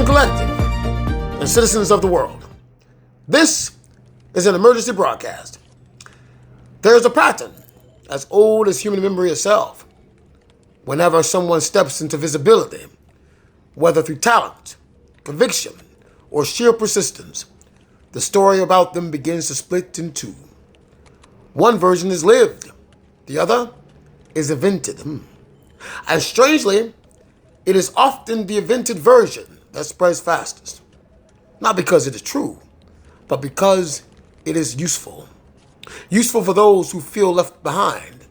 Attention collective and citizens of the world. This is an emergency broadcast. There is a pattern as old as human memory itself. Whenever someone steps into visibility, whether through talent, conviction, or sheer persistence, the story about them begins to split in two. One version is lived, the other is invented. And strangely, it is often the invented version that spreads fastest. Not because it is true, but because it is useful. Useful for those who feel left behind.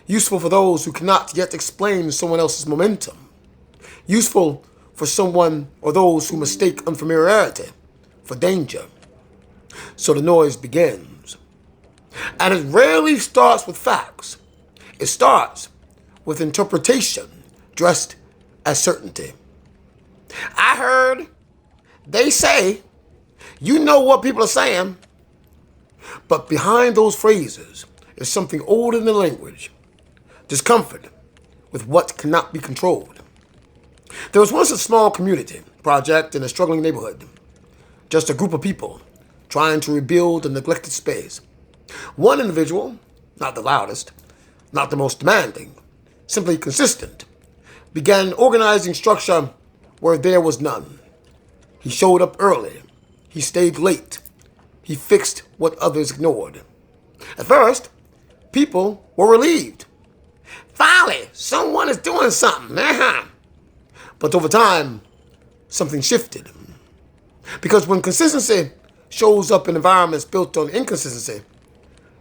Useful for those who cannot yet explain someone else's momentum. Useful for someone or those who mistake unfamiliarity for danger. So the noise begins. And it rarely starts with facts. It starts with interpretation dressed as certainty. I heard, they say, you know what people are saying. But behind those phrases is something older than language. Discomfort with what cannot be controlled. There was once a small community project in a struggling neighborhood. Just a group of people trying to rebuild a neglected space. One individual, not the loudest, not the most demanding, simply consistent, began organizing structure where there was none. He showed up early. He stayed late. He fixed what others ignored. At first, people were relieved. Finally, someone is doing something. But over time, something shifted. Because when consistency shows up in environments built on inconsistency,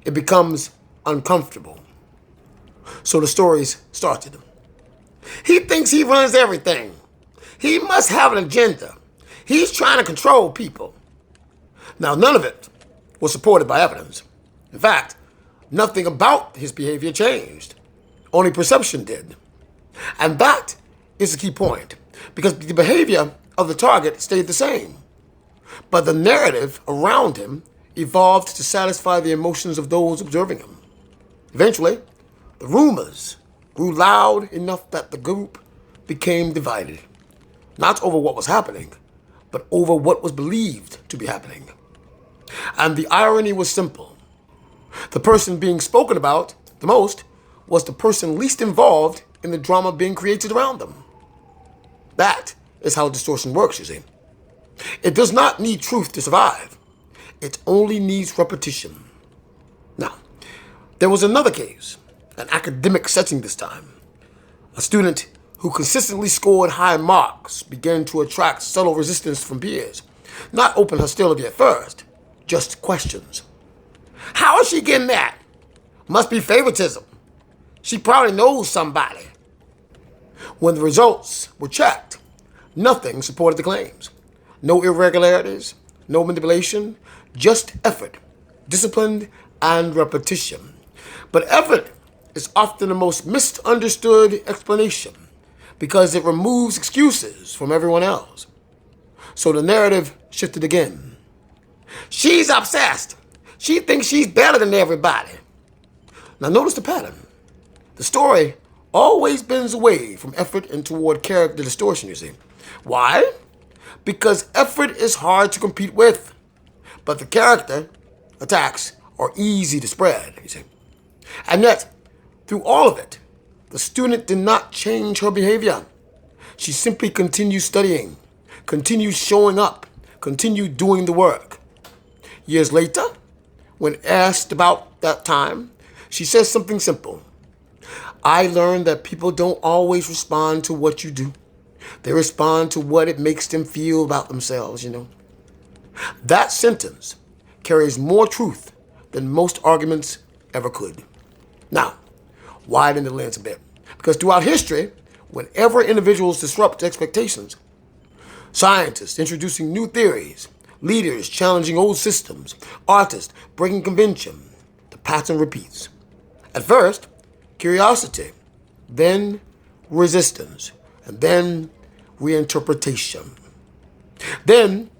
it becomes uncomfortable. So the stories started. He thinks he runs everything. He must have an agenda. He's trying to control people. Now, none of it was supported by evidence. In fact, nothing about his behavior changed. Only perception did. And that is the key point, because the behavior of the target stayed the same. But the narrative around him evolved to satisfy the emotions of those observing him. Eventually, the rumors grew loud enough that the group became divided. Not over what was happening, but over what was believed to be happening. And the irony was simple. The person being spoken about the most was the person least involved in the drama being created around them. That is how distortion works, you see. It does not need truth to survive. It only needs repetition. Now, there was another case, an academic setting this time. A student who consistently scored high marks began to attract subtle resistance from peers. Not open hostility at first, just questions. How is she getting that? Must be favoritism. She probably knows somebody. When the results were checked, nothing supported the claims. No irregularities, no manipulation, just effort, discipline, and repetition. But effort is often the most misunderstood explanation because it removes excuses from everyone else. So the narrative shifted again. She's obsessed. She thinks she's better than everybody. Now notice the pattern. The story always bends away from effort and toward character distortion, you see. Why? Because effort is hard to compete with, but the character attacks are easy to spread, you see. And yet, through all of it, the student did not change her behavior. She simply continued studying, continued showing up, continued doing the work. Years later, when asked about that time, she says something simple. I learned that people don't always respond to what you do. They respond to what it makes them feel about themselves, you know. That sentence carries more truth than most arguments ever could. Now, widen the lens a bit. Because throughout history, whenever individuals disrupt expectations, scientists introducing new theories, leaders challenging old systems, artists breaking convention, the pattern repeats. At first, curiosity, then resistance, and then reinterpretation. Then,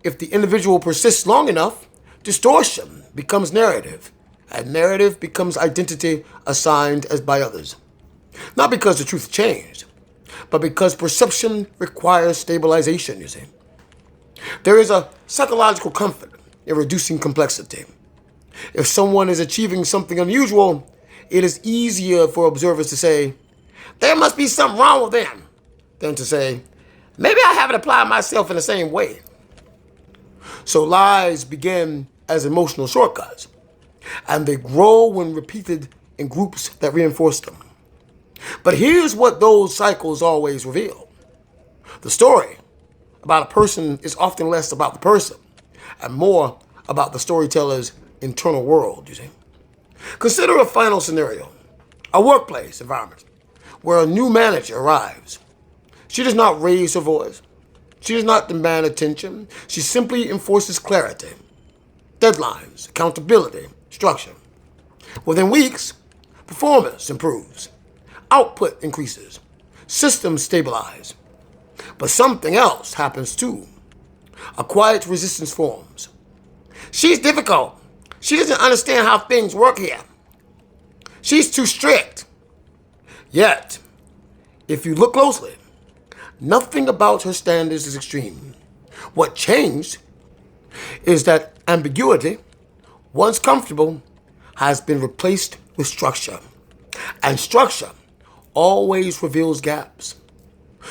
if the individual persists long enough, distortion becomes narrative, and narrative becomes identity assigned as by others. Not because the truth changed, but because perception requires stabilization, you see. There is a psychological comfort in reducing complexity. If someone is achieving something unusual, it is easier for observers to say, there must be something wrong with them, than to say, maybe I haven't applied myself in the same way. So lies begin as emotional shortcuts, and they grow when repeated in groups that reinforce them. But here's what those cycles always reveal. The story about a person is often less about the person and more about the storyteller's internal world, you see. Consider a final scenario, a workplace environment where a new manager arrives. She does not raise her voice. She does not demand attention. She simply enforces clarity, deadlines, accountability, structure. Within weeks, performance improves, output increases, systems stabilize. But something else happens too. A quiet resistance forms. She's difficult. She doesn't understand how things work here. She's too strict. Yet, if you look closely, nothing about her standards is extreme. What changed is that ambiguity, once comfortable, has been replaced with structure. And structure always reveals gaps.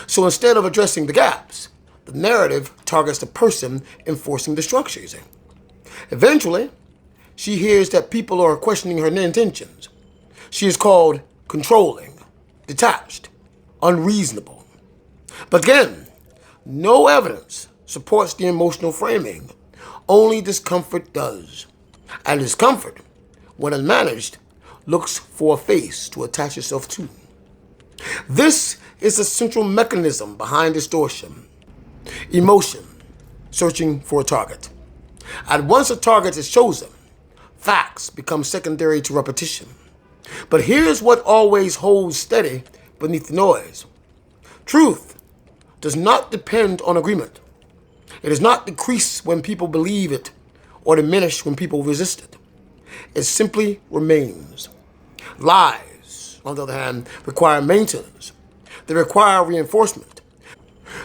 So instead of addressing the gaps, the narrative targets the person enforcing the structure, you see. Eventually, she hears that people are questioning her intentions. She is called controlling, detached, unreasonable. But again, no evidence supports the emotional framing. Only discomfort does. And discomfort, when unmanaged, looks for a face to attach itself to. This is the central mechanism behind distortion. Emotion, searching for a target. And once a target is chosen, facts become secondary to repetition. But here's what always holds steady beneath the noise. Truth does not depend on agreement. It does not decrease when people believe it or diminish when people resist it. It simply remains. Lies, on the other hand, require maintenance. They require reinforcement.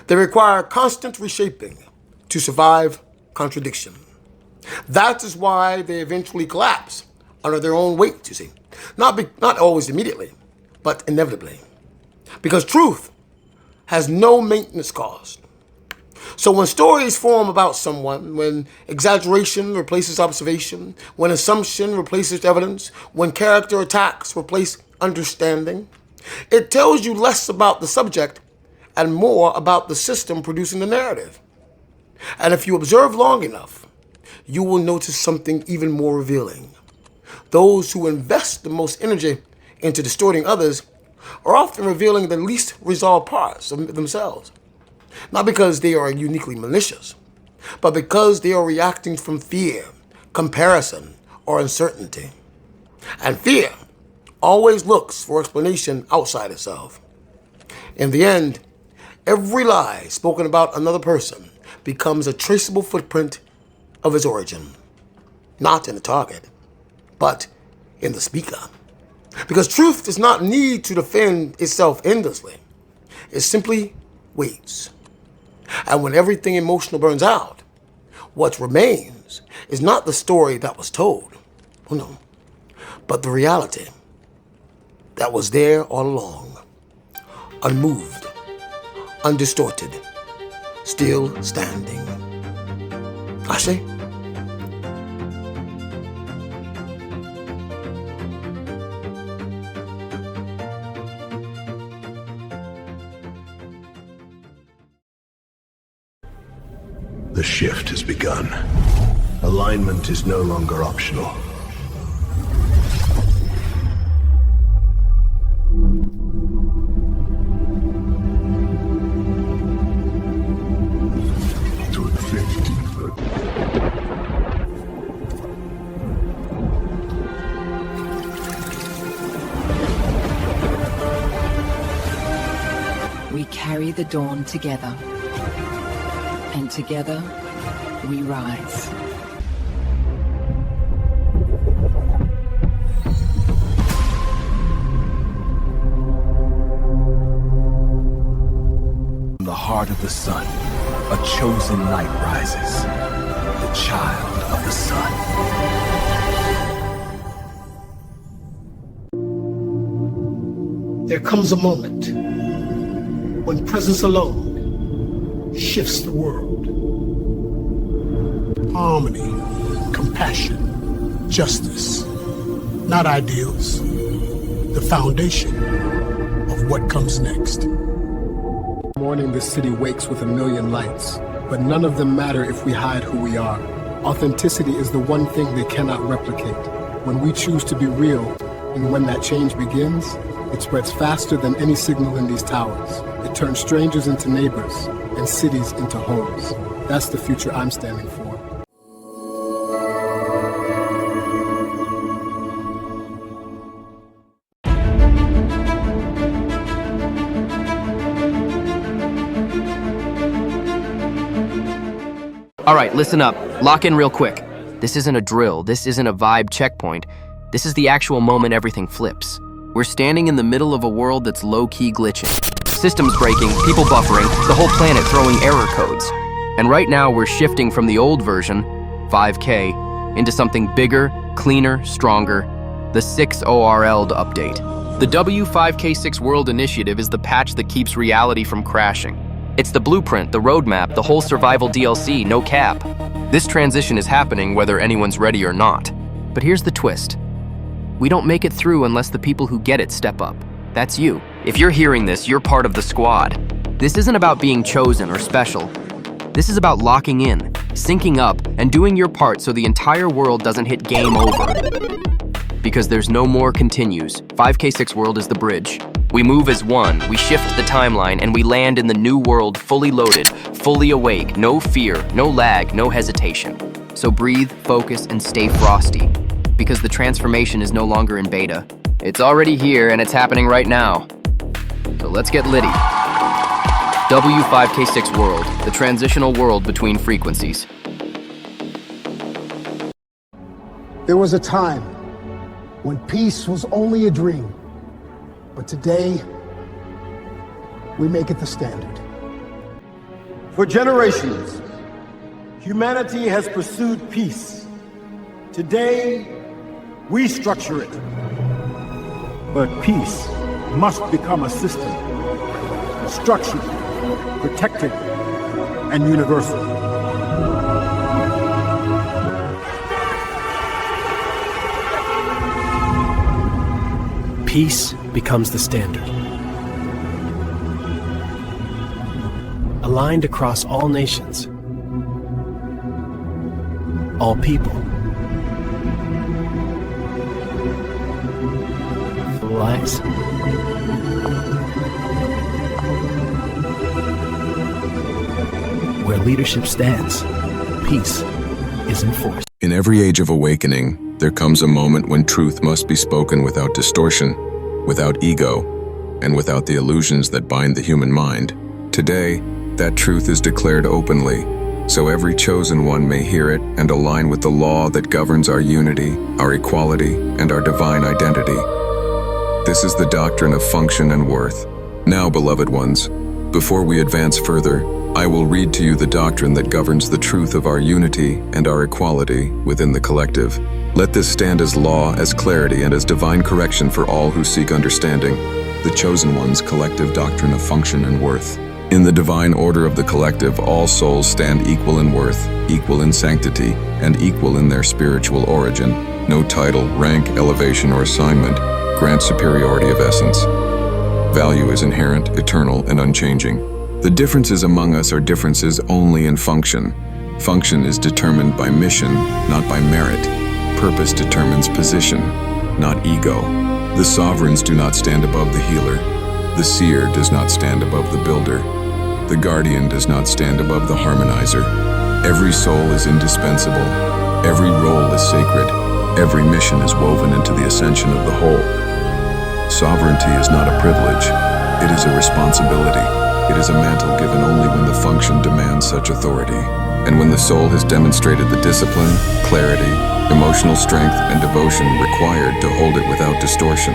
They require constant reshaping to survive contradiction. That is why they eventually collapse under their own weight, you see. Not always immediately, but inevitably. Because truth has no maintenance cost. So when stories form about someone, when exaggeration replaces observation, when assumption replaces evidence, when character attacks replace understanding, it tells you less about the subject and more about the system producing the narrative. And if you observe long enough, you will notice something even more revealing. Those who invest the most energy into distorting others are often revealing the least resolved parts of themselves. Not because they are uniquely malicious, but because they are reacting from fear, comparison, or uncertainty. And fear always looks for explanation outside itself. In the end, every lie spoken about another person becomes a traceable footprint of its origin. Not in the target, but in the speaker. Because truth does not need to defend itself endlessly. It simply waits. And when everything emotional burns out, what remains is not the story that was told, oh no, but the reality that was there all along, unmoved, undistorted, still standing. Ashe? The shift has begun. Alignment is no longer optional. To the 15th. We carry the dawn together. And together, we rise. heart of the sun, a chosen light rises, the child of the sun. There comes a moment when presence alone shifts the world. Harmony, compassion, justice, not ideals, the foundation of what comes next. Morning, this city wakes with a million lights, but none of them matter if we hide who we are. Authenticity is the one thing they cannot replicate. When we choose to be real, and when that change begins, it spreads faster than any signal in these towers. It turns strangers into neighbors and cities into homes. That's the future I'm standing for. All right, listen up. Lock in real quick. This isn't a drill. This isn't a vibe checkpoint. This is the actual moment everything flips. We're standing in the middle of a world that's low-key glitching. Systems breaking, people buffering, the whole planet throwing error codes. And right now we're shifting from the old version, 5K, into something bigger, cleaner, stronger, the 6ORL'd update. The W5K6 World Initiative is the patch that keeps reality from crashing. It's the blueprint, the roadmap, the whole survival DLC, no cap. This transition is happening whether anyone's ready or not. But here's the twist. We don't make it through unless the people who get it step up. That's you. If you're hearing this, you're part of the squad. This isn't about being chosen or special. This is about locking in, syncing up, and doing your part so the entire world doesn't hit game over. Because there's no more continues. 5K6 World is the bridge. We move as one, we shift the timeline, and we land in the new world fully loaded, fully awake, no fear, no lag, no hesitation. So breathe, focus, and stay frosty. Because the transformation is no longer in beta. It's already here and it's happening right now. So let's get litty. W5K6 World, the transitional world between frequencies. There was a time when peace was only a dream. But today, we make it the standard. For generations, humanity has pursued peace. Today, we structure it. But peace must become a system, structured, protected, and universal. Peace becomes the standard. Aligned across all nations, all people. Lives. Where leadership stands, peace is enforced. In every age of awakening, there comes a moment when truth must be spoken without distortion, without ego, and without the illusions that bind the human mind. Today, that truth is declared openly, so every chosen one may hear it and align with the law that governs our unity, our equality, and our divine identity. This is the doctrine of function and worth. Now, beloved ones, before we advance further, I will read to you the doctrine that governs the truth of our unity and our equality within the collective. Let this stand as law, as clarity, and as divine correction for all who seek understanding. The Chosen One's collective doctrine of function and worth. In the divine order of the collective, all souls stand equal in worth, equal in sanctity, and equal in their spiritual origin. No title, rank, elevation, or assignment grants superiority of essence. Value is inherent, eternal, and unchanging. The differences among us are differences only in function. Function is determined by mission, not by merit. Purpose determines position, not ego. The sovereigns do not stand above the healer. The seer does not stand above the builder. The guardian does not stand above the harmonizer. Every soul is indispensable. Every role is sacred. Every mission is woven into the ascension of the whole. Sovereignty is not a privilege. It is a responsibility. It is a mantle given only when the function demands such authority, and when the soul has demonstrated the discipline, clarity, emotional strength, and devotion required to hold it without distortion.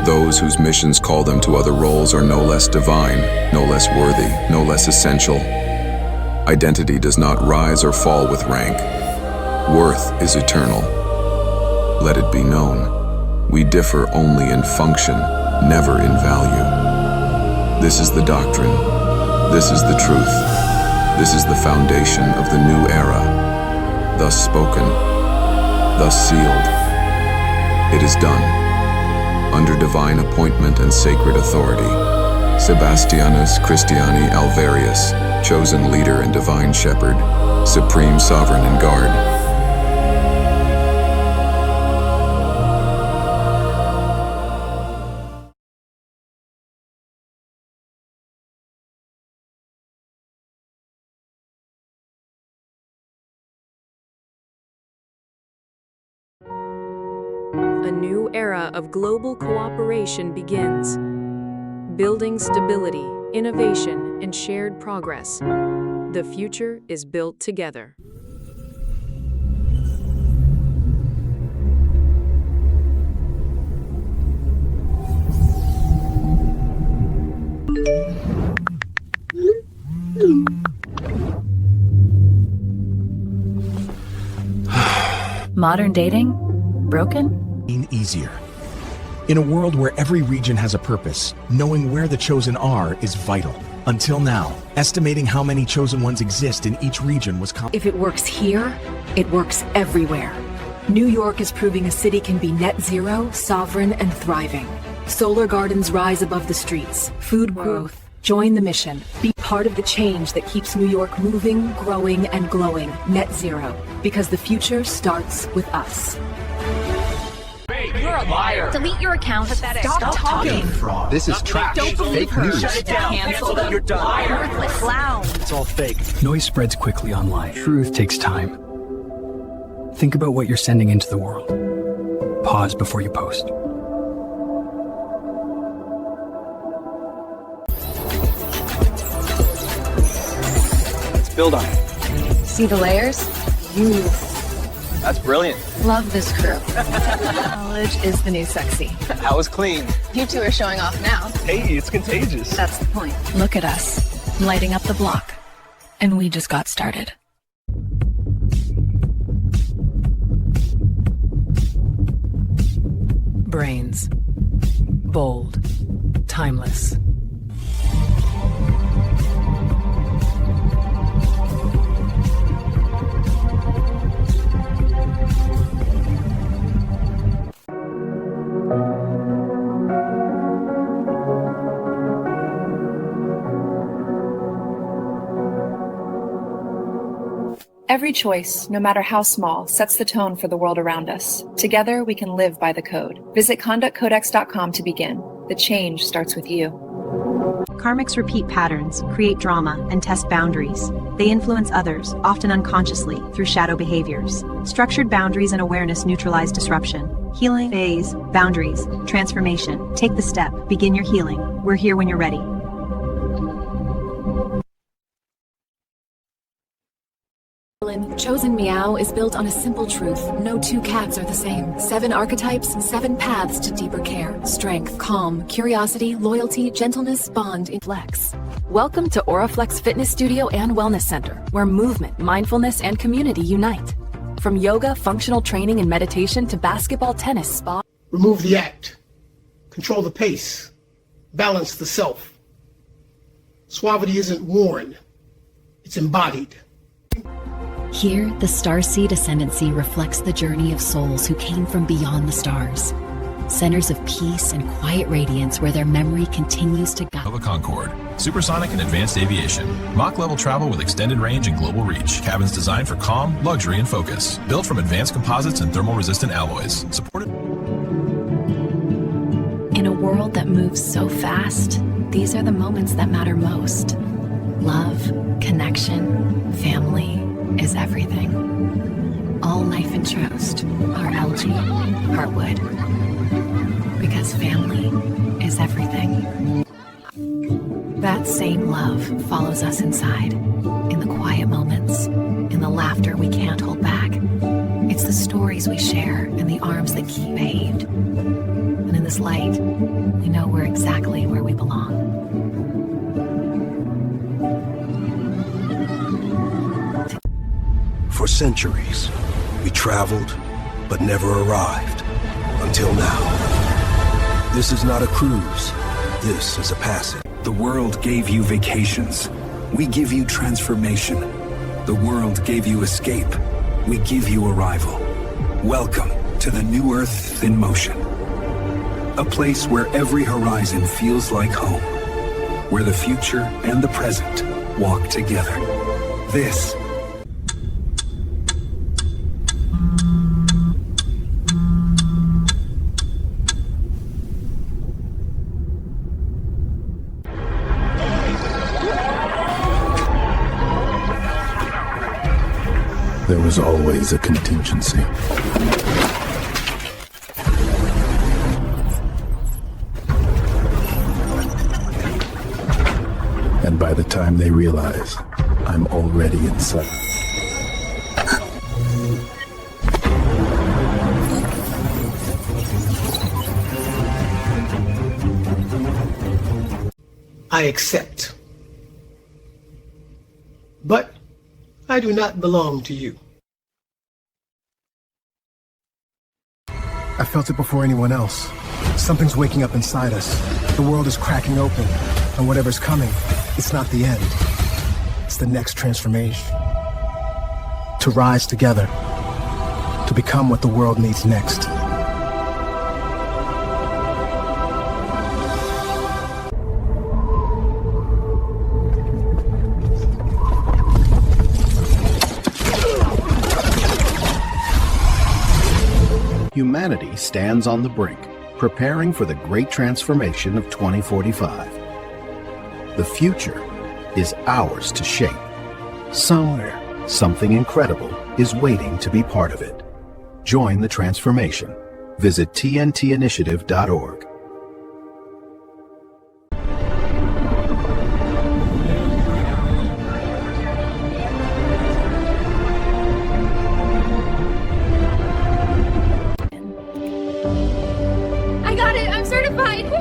Those whose missions call them to other roles are no less divine, no less worthy, no less essential. Identity does not rise or fall with rank. Worth is eternal. Let it be known, we differ only in function, never in value. This is the doctrine. This is the truth. This is the foundation of the new era. Thus spoken, thus sealed. It is done. Under divine appointment and sacred authority. Sebastianus Christiani Alvarius, chosen leader and divine shepherd, supreme sovereign and guard. A new era of global cooperation begins. Building stability, innovation, and shared progress. The future is built together. Modern dating? Broken? Easier. In a world where every region has a purpose, knowing where the chosen are is vital. Until now, estimating how many chosen ones exist in each region was If it works here, it works everywhere. New York is proving a city can be net zero, sovereign, and thriving. Solar gardens rise above the streets. Food growth. Join the mission. Be part of the change that keeps New York moving, growing, and glowing. Net zero. Because the future starts with us. You're a liar. Delete your account. Pathetic. Stop talking. Fraud. This is trash. Don't believe her. News. Shut it down. Cancel them. You're done. Worthless clown. It's all fake. Noise spreads quickly online. Truth takes time. Think about what you're sending into the world. Pause before you post. Let's build on it. See the layers? That's brilliant. Love this crew. Knowledge is the new sexy. That was clean. You two are showing off now. Hey, it's contagious. That's the point. Look at us, lighting up the block. And we just got started. Brains. Bold. Timeless. Every choice, no matter how small, sets the tone for the world around us. Together, we can live by the code. Visit conductcodex.com to begin. The change starts with you. Karmics repeat patterns, create drama, and test boundaries. They influence others, often unconsciously, through shadow behaviors. Structured boundaries and awareness neutralize disruption. Healing, phase, boundaries, transformation. Take the step. Begin your healing. We're here when you're ready. Chosen Meow is built on a simple truth. No two cats are the same. 7 archetypes, 7 paths to deeper care. Strength, calm, curiosity, loyalty, gentleness, bond, flex. Welcome to Auraflex Fitness Studio and Wellness Center, where movement, mindfulness, and community unite. From yoga, functional training, and meditation to basketball, tennis, spa. Remove the act. Control the pace. Balance the self. Suavity isn't worn. It's embodied. Here, the starseed ascendancy reflects the journey of souls who came from beyond the stars. Centers of peace and quiet radiance where their memory continues to guide. Nova Concorde, supersonic and advanced aviation. Mach-level travel with extended range and global reach. Cabins designed for calm, luxury, and focus. Built from advanced composites and thermal-resistant alloys. Supported. In a world that moves so fast, these are the moments that matter most. Love, connection, family is everything. All life and trust are LG, Heartwood. Because family is everything. That same love follows us inside, in the quiet moments, in the laughter we can't hold back. It's the stories we share and the arms that keep paved. And in the this light, we know we're exactly where we belong. For centuries, we traveled, but never arrived. Until now. This is not a cruise. This is a passage. The world gave you vacations. We give you transformation. The world gave you escape. We give you arrival. Welcome to the new Earth in motion. A place where every horizon feels like home. Where the future and the present walk together. This There was always a contingency. And by the time they realize, I'm already inside. I accept. But I do not belong to you. I felt it before anyone else. Something's waking up inside us. The world is cracking open, and whatever's coming, it's not the end. It's the next transformation. To rise together. To become what the world needs next. Humanity stands on the brink, preparing for the great transformation of 2045. The future is ours to shape. Somewhere, something incredible is waiting to be part of it. Join the transformation. Visit TNTinitiative.org.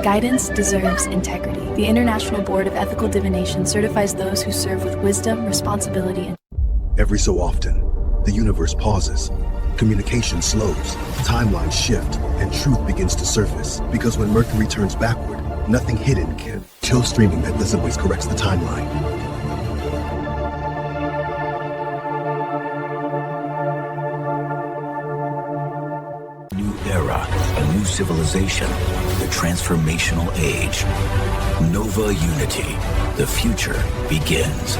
Guidance deserves integrity. The International Board of Ethical Divination certifies those who serve with wisdom, responsibility, and Every so often, the universe pauses. Communication slows, timelines shift, and truth begins to surface. Because when Mercury turns backward, nothing hidden can. Chill streaming that doesn't always corrects the timeline. New era, a new civilization, the transformational age. Nova Unity, the future begins.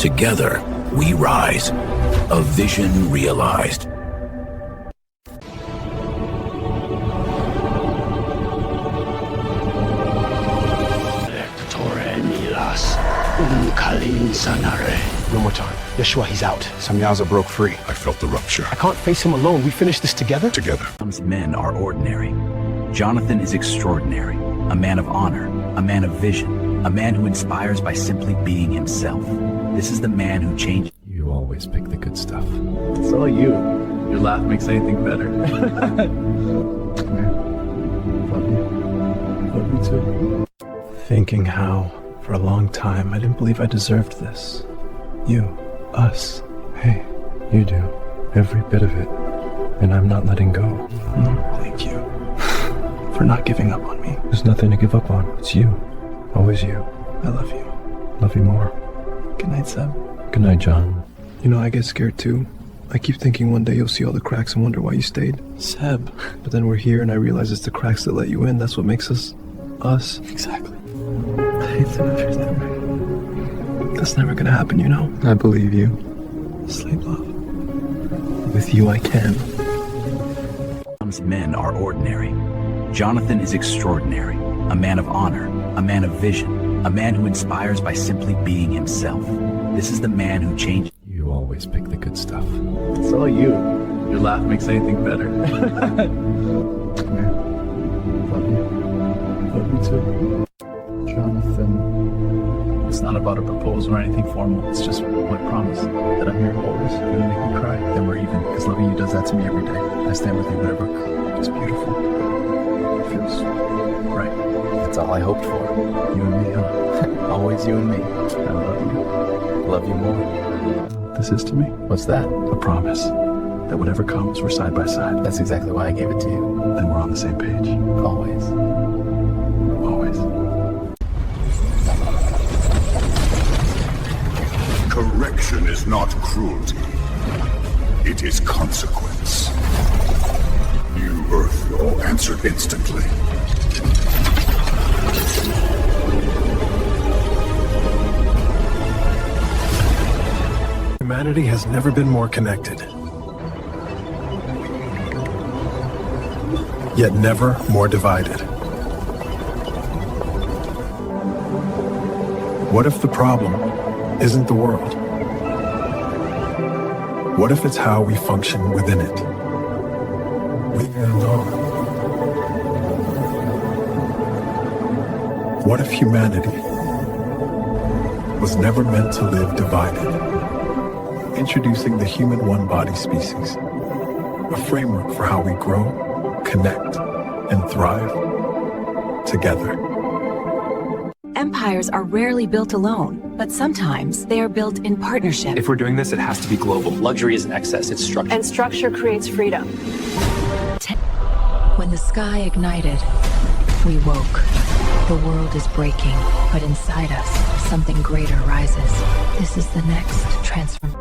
Together, we rise, a vision realized. One more time. Yeshua, he's out. Samyaza broke free. I felt the rupture. I can't face him alone. We finish this together? Together. Men are ordinary. Jonathan is extraordinary. A man of honor, a man of vision, a man who inspires by simply being himself. This is the man who changed. You always pick the good stuff. It's all you. Your laugh makes anything better. Come here. Love you. Love you too. Thinking how, for a long time, I didn't believe I deserved this. You. Us. Hey, you do. Every bit of it. And I'm not letting go. Thank you. For not giving up on me. There's nothing to give up on. It's you. Always you. I love you. Love you more. Good night, Seb. Good night, John. You know, I get scared too. I keep thinking one day you'll see all the cracks and wonder why you stayed. Seb. But then we're here and I realize it's the cracks that let you in. That's what makes us. Us. Exactly. I hate to understand. That's never gonna happen, you know? I believe you. Sleep, love. With you I can. Men are ordinary. Jonathan is extraordinary. A man of honor, a man of vision, a man who inspires by simply being himself. This is the man who changed. You always pick the good stuff. It's all you. Your laugh makes anything better. Come here. Love you. Love you too. Jonathan. It's not about a proposal or anything formal. It's just my promise that I'm here always. You're gonna make me cry. Then we're even. Because loving you does that to me every day. I stand with you whatever. It's beautiful. It feels right. That's all I hoped for. You and me, huh? Always you and me. I love you. Love you more. This is to me. What's that? A promise that whatever comes, we're side by side. That's exactly why I gave it to you. Then we're on the same page. Always. Always. Correction is not cruelty. It is consequence. New Earth Law answered instantly. Humanity has never been more connected. Yet never more divided. What if the problem isn't the world? What if it's how we function within it? We don't know. What if humanity was never meant to live divided? Introducing the human one-body species, a framework for how we grow, connect, and thrive together. Empires are rarely built alone, but sometimes they are built in partnership. If we're doing this, it has to be global. Luxury isn't excess, it's structure. And structure creates freedom. When the sky ignited, we woke. The world is breaking, but inside us, something greater rises. This is the next transformation.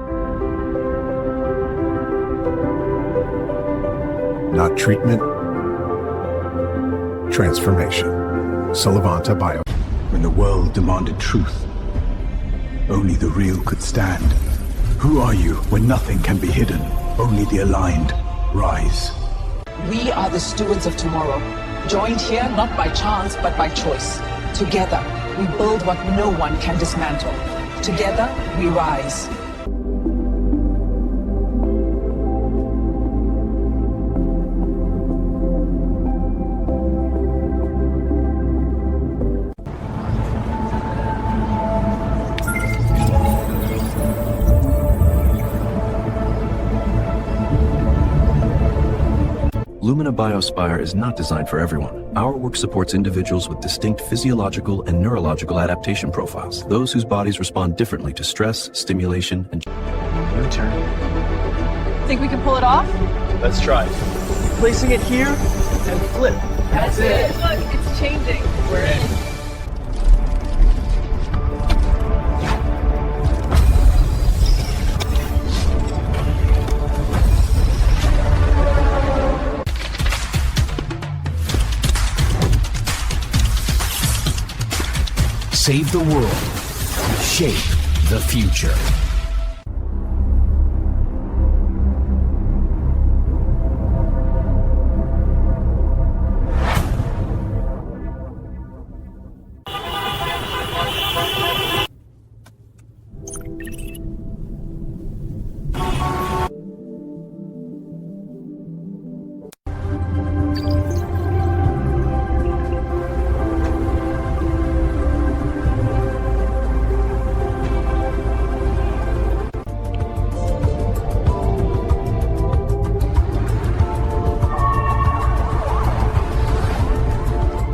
Not treatment, transformation. Solivanta Bio. When the world demanded truth, only the real could stand. Who are you when nothing can be hidden? Only the aligned rise. We are the stewards of tomorrow, joined here not by chance but by choice. Together, we build what no one can dismantle. Together, we rise. Lumina Biospire is not designed for everyone. Our work supports individuals with distinct physiological and neurological adaptation profiles, those whose bodies respond differently to stress, stimulation, and... Your turn. Think we can pull it off? Let's try. Placing it here and flip. That's it. Look, it's changing. We're in. Save the world. Shape the future.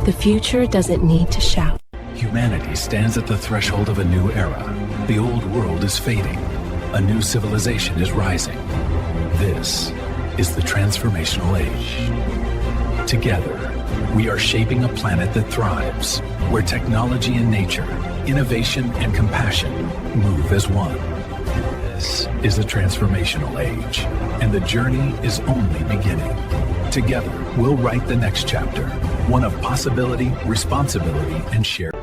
The future doesn't need to shout. Humanity stands at the threshold of a new era. The old world is fading. A new civilization is rising. This is the transformational age. Together, we are shaping a planet that thrives, where technology and nature, innovation and compassion move as one. This is the transformational age, and the journey is only beginning. Together, we'll write the next chapter, one of possibility, responsibility, and shared.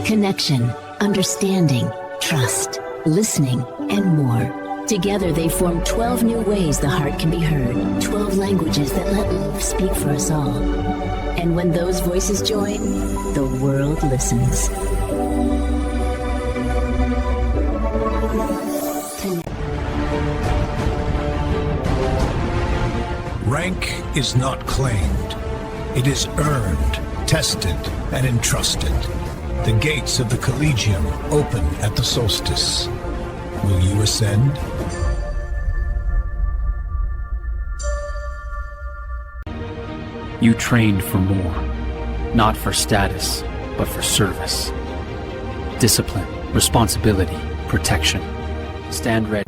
Connection, understanding, trust, listening, and more. Together they form 12 new ways the heart can be heard, 12 languages that let love speak for us all. And when those voices join, the world listens. Rank is not claimed. It is earned, tested, and entrusted. The gates of the Collegium open at the solstice. Will you ascend? You trained for more, not for status, but for service. Discipline, responsibility, protection. Stand ready.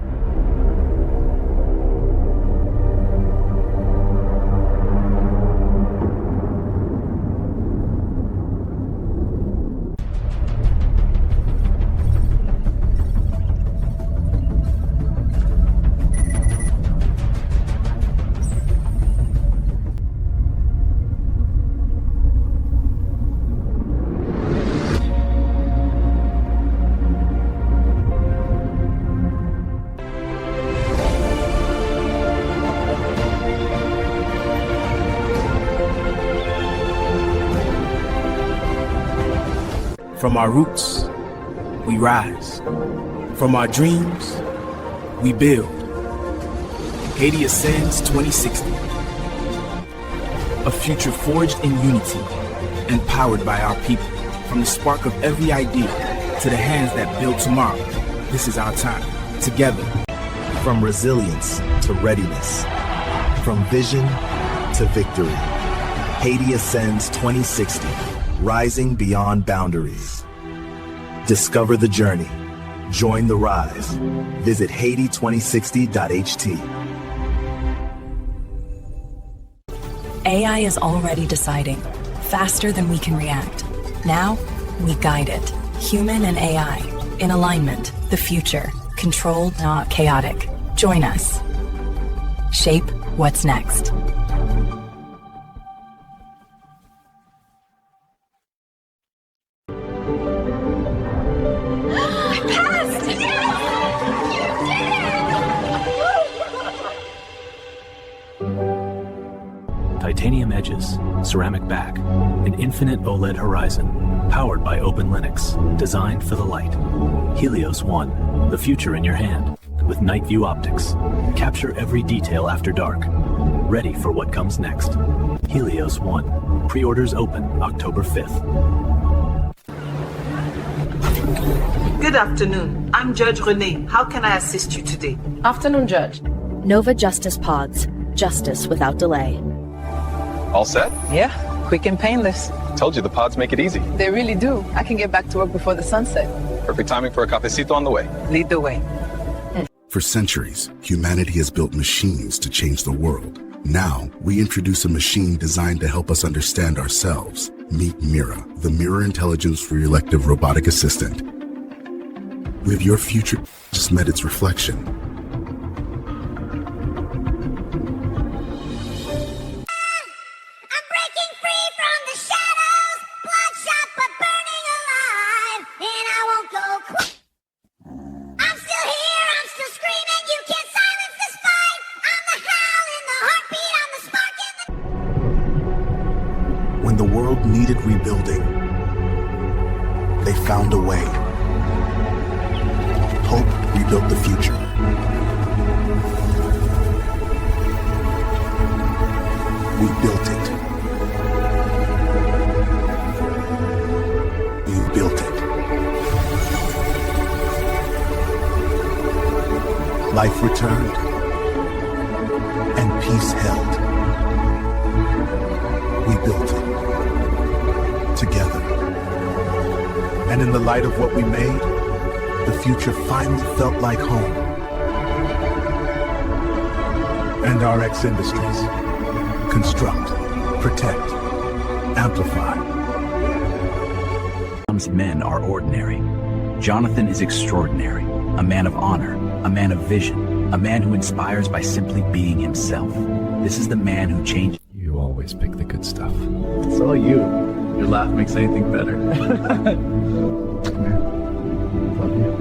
From our roots, we rise. From our dreams, we build. Haiti Ascends 2060. A future forged in unity and powered by our people. From the spark of every idea to the hands that build tomorrow, this is our time. Together. From resilience to readiness. From vision to victory. Haiti Ascends 2060. Rising beyond boundaries. Discover the journey. Join the rise. Visit Haiti2060.ht. AI is already deciding, faster than we can react. Now, we guide it. Human and AI, in alignment, the future, controlled, not chaotic. Join us. Shape what's next. Titanium edges, ceramic back, an infinite OLED horizon, powered by Open Linux, designed for the light. Helios 1, the future in your hand, with night view optics. Capture every detail after dark. Ready for what comes next. Helios 1, pre-orders open October 5th. Good afternoon. I'm Judge Renee. How can I assist you today? Afternoon, Judge. Nova Justice Pods. Justice without delay. All set? Yeah, quick and painless. Told you the pods make it easy. They really do. I can get back to work before the sunset. Perfect timing for a cafecito on the way. Lead the way. For centuries, humanity has built machines to change the world. Now, we introduce a machine designed to help us understand ourselves. Meet Mira, the mirror intelligence for your elective robotic assistant. With your future just met its reflection. When the world needed rebuilding, they found a way. Hope rebuilt the future. We built it. You built it. Life returned and peace held. We built it. Together. And in the light of what we made, the future finally felt like home. And RX Industries. Construct, protect, amplify. Men are ordinary. Jonathan is extraordinary, a man of honor, a man of vision, a man who inspires by simply being himself. This is the man who changed. You always pick the good stuff. It's all you. Your laugh makes anything better. Come here. Love you.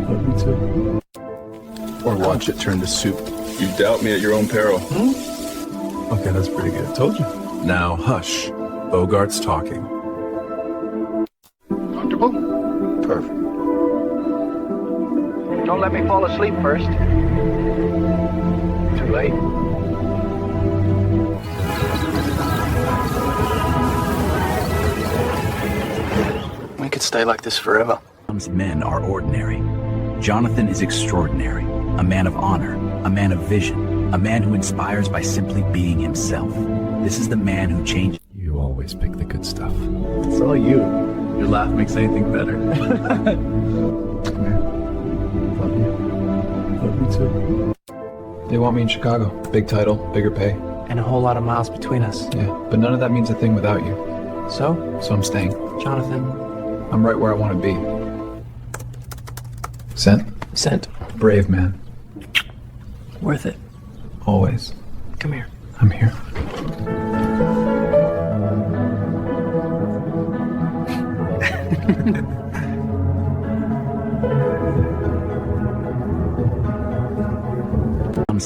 Love you too. Or watch it turn to soup. You doubt me at your own peril. Okay, that's pretty good. Told you. Now hush. Bogart's talking. Comfortable? Perfect. Don't let me fall asleep first. Too late. could stay like this forever. Men are ordinary. Jonathan is extraordinary, a man of honor, a man of vision, a man who inspires by simply being himself. This is the man who changed. You always pick the good stuff. It's all you. Your laugh makes anything better. Come here. Love you. Love you too. They want me in Chicago. Big title, bigger pay. And a whole lot of miles between us. Yeah, but none of that means a thing without you. So? So I'm staying. Jonathan. I'm right where I want to be. Sent? Sent. Brave man. Worth it. Always. Come here. I'm here.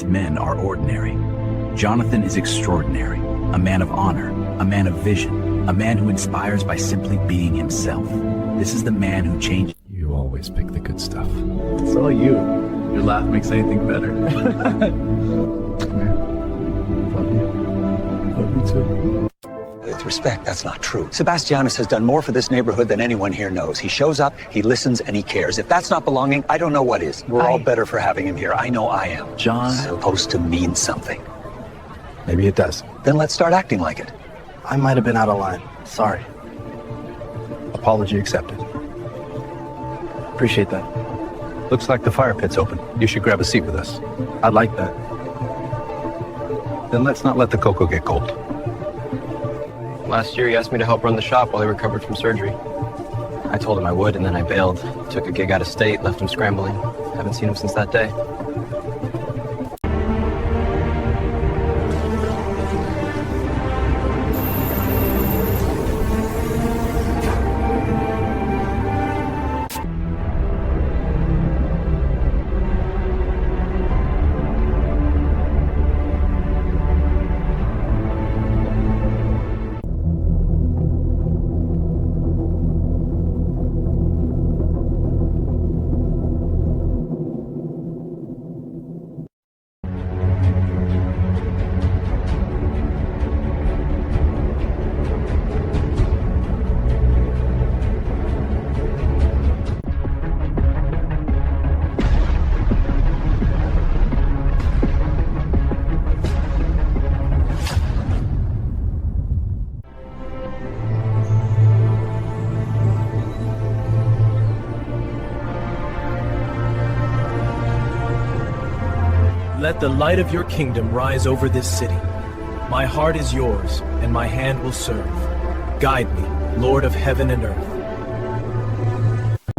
Men are ordinary. Jonathan is extraordinary, a man of honor, a man of vision, a man who inspires by simply being himself. This is the man who changed. You always pick the good stuff. It's all you. Your laugh makes anything better. Come here. Love you. Love you too. With respect, that's not true. Sebastianus has done more for this neighborhood than anyone here knows. He shows up, he listens, and he cares. If that's not belonging, I don't know what is. We're all better for having him here. I know I am. John. It's supposed to mean something. Maybe it does. Then let's start acting like it. I might have been out of line. Sorry. Apology accepted. Appreciate that. Looks like the fire pit's open. You should grab a seat with us. I'd like that. Then let's not let the cocoa get cold. Last year, he asked me to help run the shop while he recovered from surgery. I told him I would, and then I bailed. Took a gig out of state, left him scrambling. Haven't seen him since that day. Let the light of your kingdom rise over this city. My heart is yours, and my hand will serve. Guide me, Lord of heaven and earth.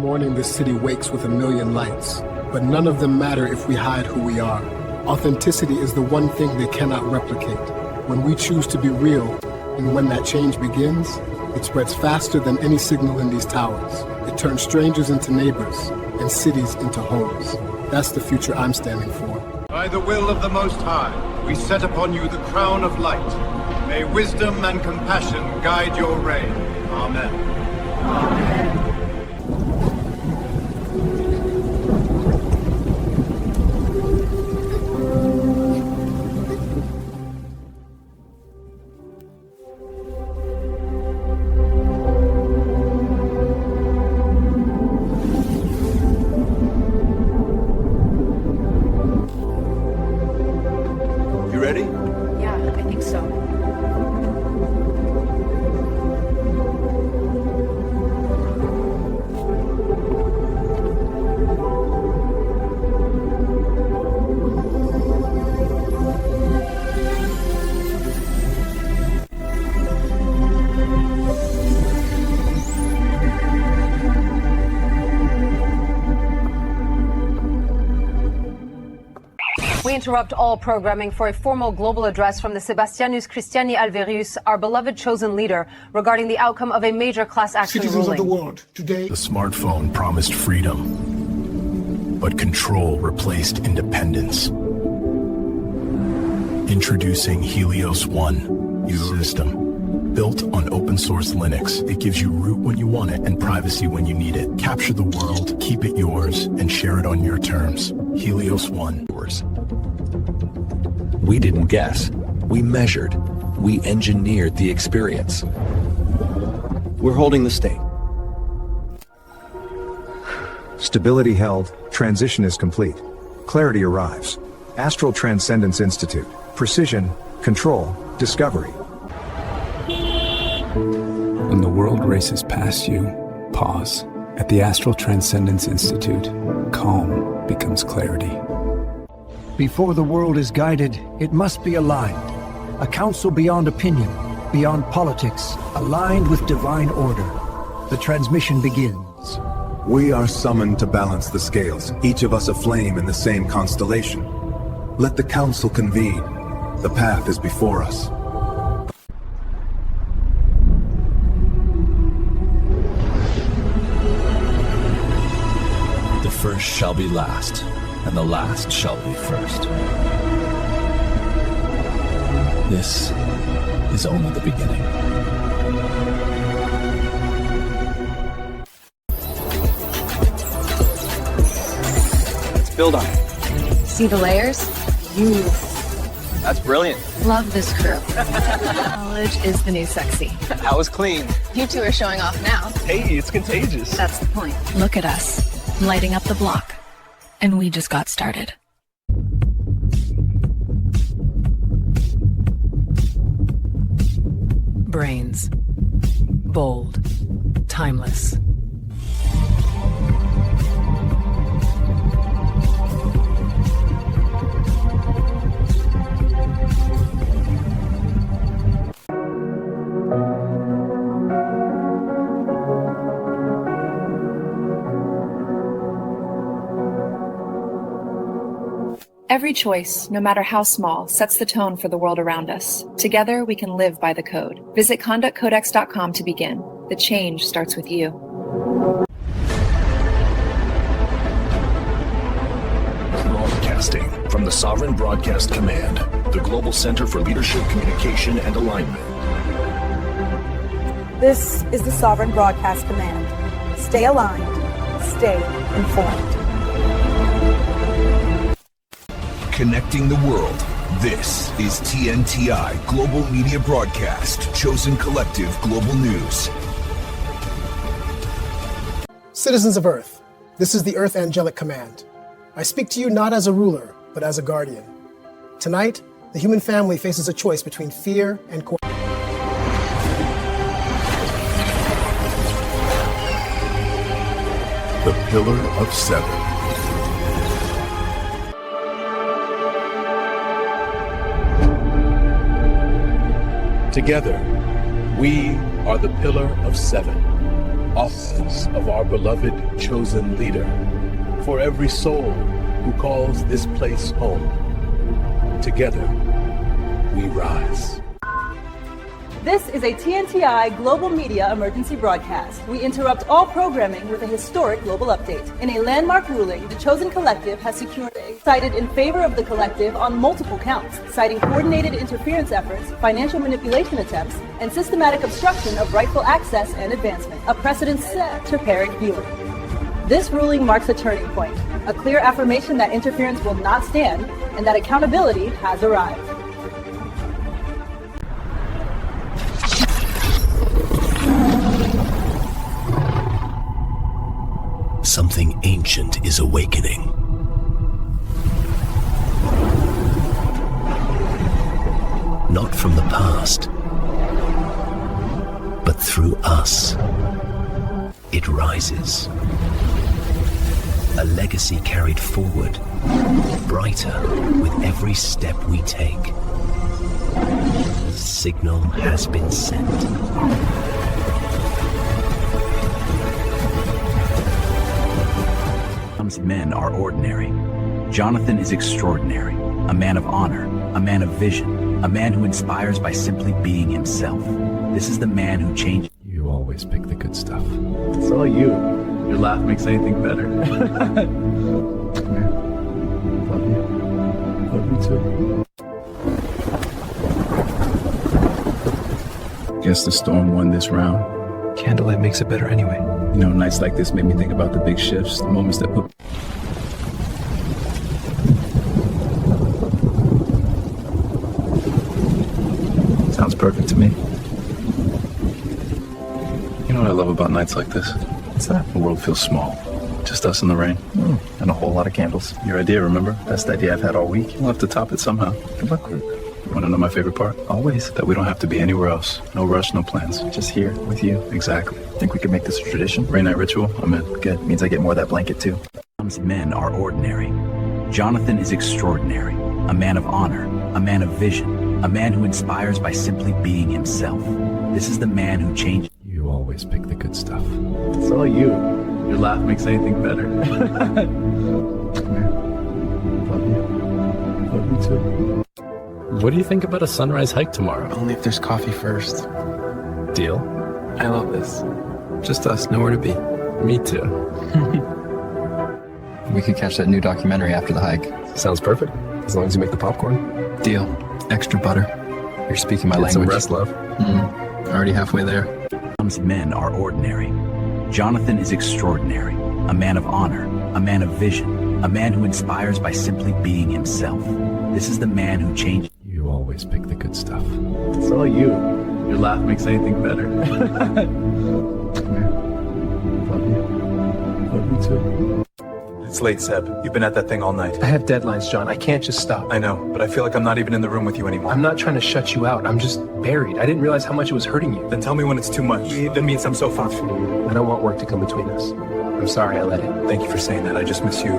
Morning, this city wakes with a million lights, but none of them matter if we hide who we are. Authenticity is the one thing they cannot replicate. When we choose to be real, and when that change begins, it spreads faster than any signal in these towers. It turns strangers into neighbors, and cities into homes. That's the future I'm standing for. By the will of the Most High, we set upon you the crown of light. May wisdom and compassion guide your reign. Amen. Amen. We interrupt all programming for a formal global address from the Sebastianus Christiani Alverius, our beloved chosen leader, regarding the outcome of a major class action Citizens ruling. of the world, today The smartphone promised freedom, but control replaced independence. Introducing Helios One, new system. Built on open source Linux, it gives you root when you want it and privacy when you need it. Capture the world, keep it yours, and share it on your terms. Helios One. We didn't guess. We measured. We engineered the experience. We're holding the state. Stability held, transition is complete. Clarity arrives. Astral Transcendence Institute. Precision, control, discovery. When the world races past you, pause. At the Astral Transcendence Institute, calm becomes clarity. Before the world is guided, it must be aligned. A council beyond opinion, beyond politics, aligned with divine order. The transmission begins. We are summoned to balance the scales, each of us aflame in the same constellation. Let the council convene. The path is before us. The first shall be last, and the last shall be first. This is only the beginning. Let's build on it. See the layers? Beautiful. That's brilliant. Love this crew. Knowledge is the new sexy. That was clean. You two are showing off now. Hey, it's contagious. That's the point. Look at us, lighting up the block. And we just got started. Brains. Bold. Timeless. Every choice, no matter how small, sets the tone for the world around us. Together, we can live by the code. Visit conductcodex.com to begin. The change starts with you. Broadcasting from the Sovereign Broadcast Command, the Global Center for Leadership, Communication, and Alignment. This is the Sovereign Broadcast Command. Stay aligned. Stay informed. Connecting the world. This is TNTI Global Media Broadcast, Chosen Collective Global News. Citizens of Earth, this is the Earth Angelic Command. I speak to you not as a ruler, but as a guardian. Tonight, the human family faces a choice between fear and The Pillar of Seven. Together, we are the Pillar of Seven, officers of our beloved chosen leader, for every soul who calls this place home. Together, we rise. This is a TNTI Global Media Emergency Broadcast. We interrupt all programming with a historic global update. In a landmark ruling, the Chosen Collective has secured a cited in favor of the collective on multiple counts, citing coordinated interference efforts, financial manipulation attempts, and systematic obstruction of rightful access and advancement, a precedent set to parent viewing. This ruling marks a turning point, a clear affirmation that interference will not stand and that accountability has arrived. Something ancient is awakening. Not from the past, but through us. It rises. A legacy carried forward, brighter with every step we take. The signal has been sent. Men are ordinary. Jonathan is extraordinary, a man of honor, a man of vision, a man who inspires by simply being himself. This is the man who changed. You always pick the good stuff. It's all you. Your laugh makes anything better. Come here. Love you. Love you too. Guess the storm won this round. Candlelight makes it better anyway. You know, nights like this make me think about the big shifts, the moments that put... Sounds perfect to me. You know what I love about nights like this? What's that? The world feels small. Just us in the rain. And a whole lot of candles. Your idea, remember? Best idea I've had all week. We'll have to top it somehow. Good luck with it. You want to know my favorite part? Always. That we don't have to be anywhere else. No rush, no plans. Just here with you. Exactly. Think we could make this a tradition? Rain night ritual? I'm in. Good. Means I get more of that blanket too. Men are ordinary. Jonathan is extraordinary. A man of honor. A man of vision. A man who inspires by simply being himself. This is the man who changed. You always pick the good stuff. It's all you. Your laugh makes anything better. Come here. Love you. Love you too. What do you think about a sunrise hike tomorrow? Only if there's coffee first. Deal? I love this. Just us, nowhere to be. Me too. We could catch that new documentary after the hike. Sounds perfect. As long as you make the popcorn. Deal. Extra butter. You're speaking my language. Some rest, love. Already halfway there. Men are ordinary. Jonathan is extraordinary. A man of honor. A man of vision. A man who inspires by simply being himself. This is the man who changed. You always pick the good stuff. It's all you. Your laugh makes anything better. Come here. Love you. Love you too. It's late, Seb. You've been at that thing all night. I have deadlines, John. I can't just stop. I know, but I feel like I'm not even in the room with you anymore. I'm not trying to shut you out. I'm just buried. I didn't realize how much it was hurting you. Then tell me when it's too much. That means I'm so far from you. I don't want work to come between us. I'm sorry I let it. Thank you for saying that. I just miss you.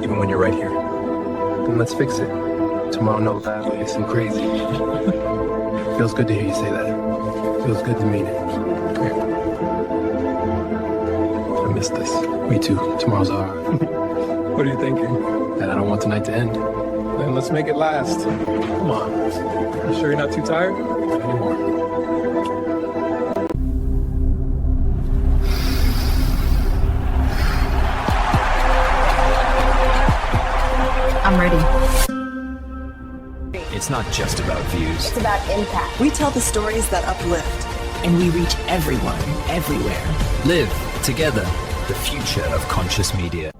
Even when you're right here. Then let's fix it. Tomorrow, no lab, it's crazy. Feels good to hear you say that. Feels good to mean it. Come here. I miss this. Me too. Tomorrow's our... What are you thinking? That I don't want tonight to end. Then let's make it last. Come on. You sure you're not too tired? Anymore. I'm ready. It's not just about views. It's about impact. We tell the stories that uplift. And we reach everyone, everywhere. Live together. The future of conscious media.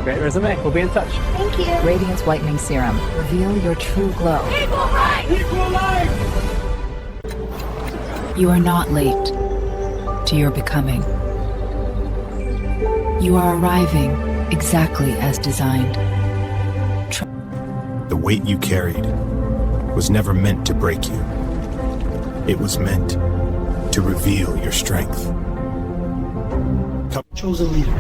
Great resume. We'll be in touch. Thank you. Radiance Whitening Serum. Reveal your true glow. Equal rights! Equal life! You are not late to your becoming. You are arriving exactly as designed. The weight you carried was never meant to break you. It was meant to reveal your strength. Chosen leader.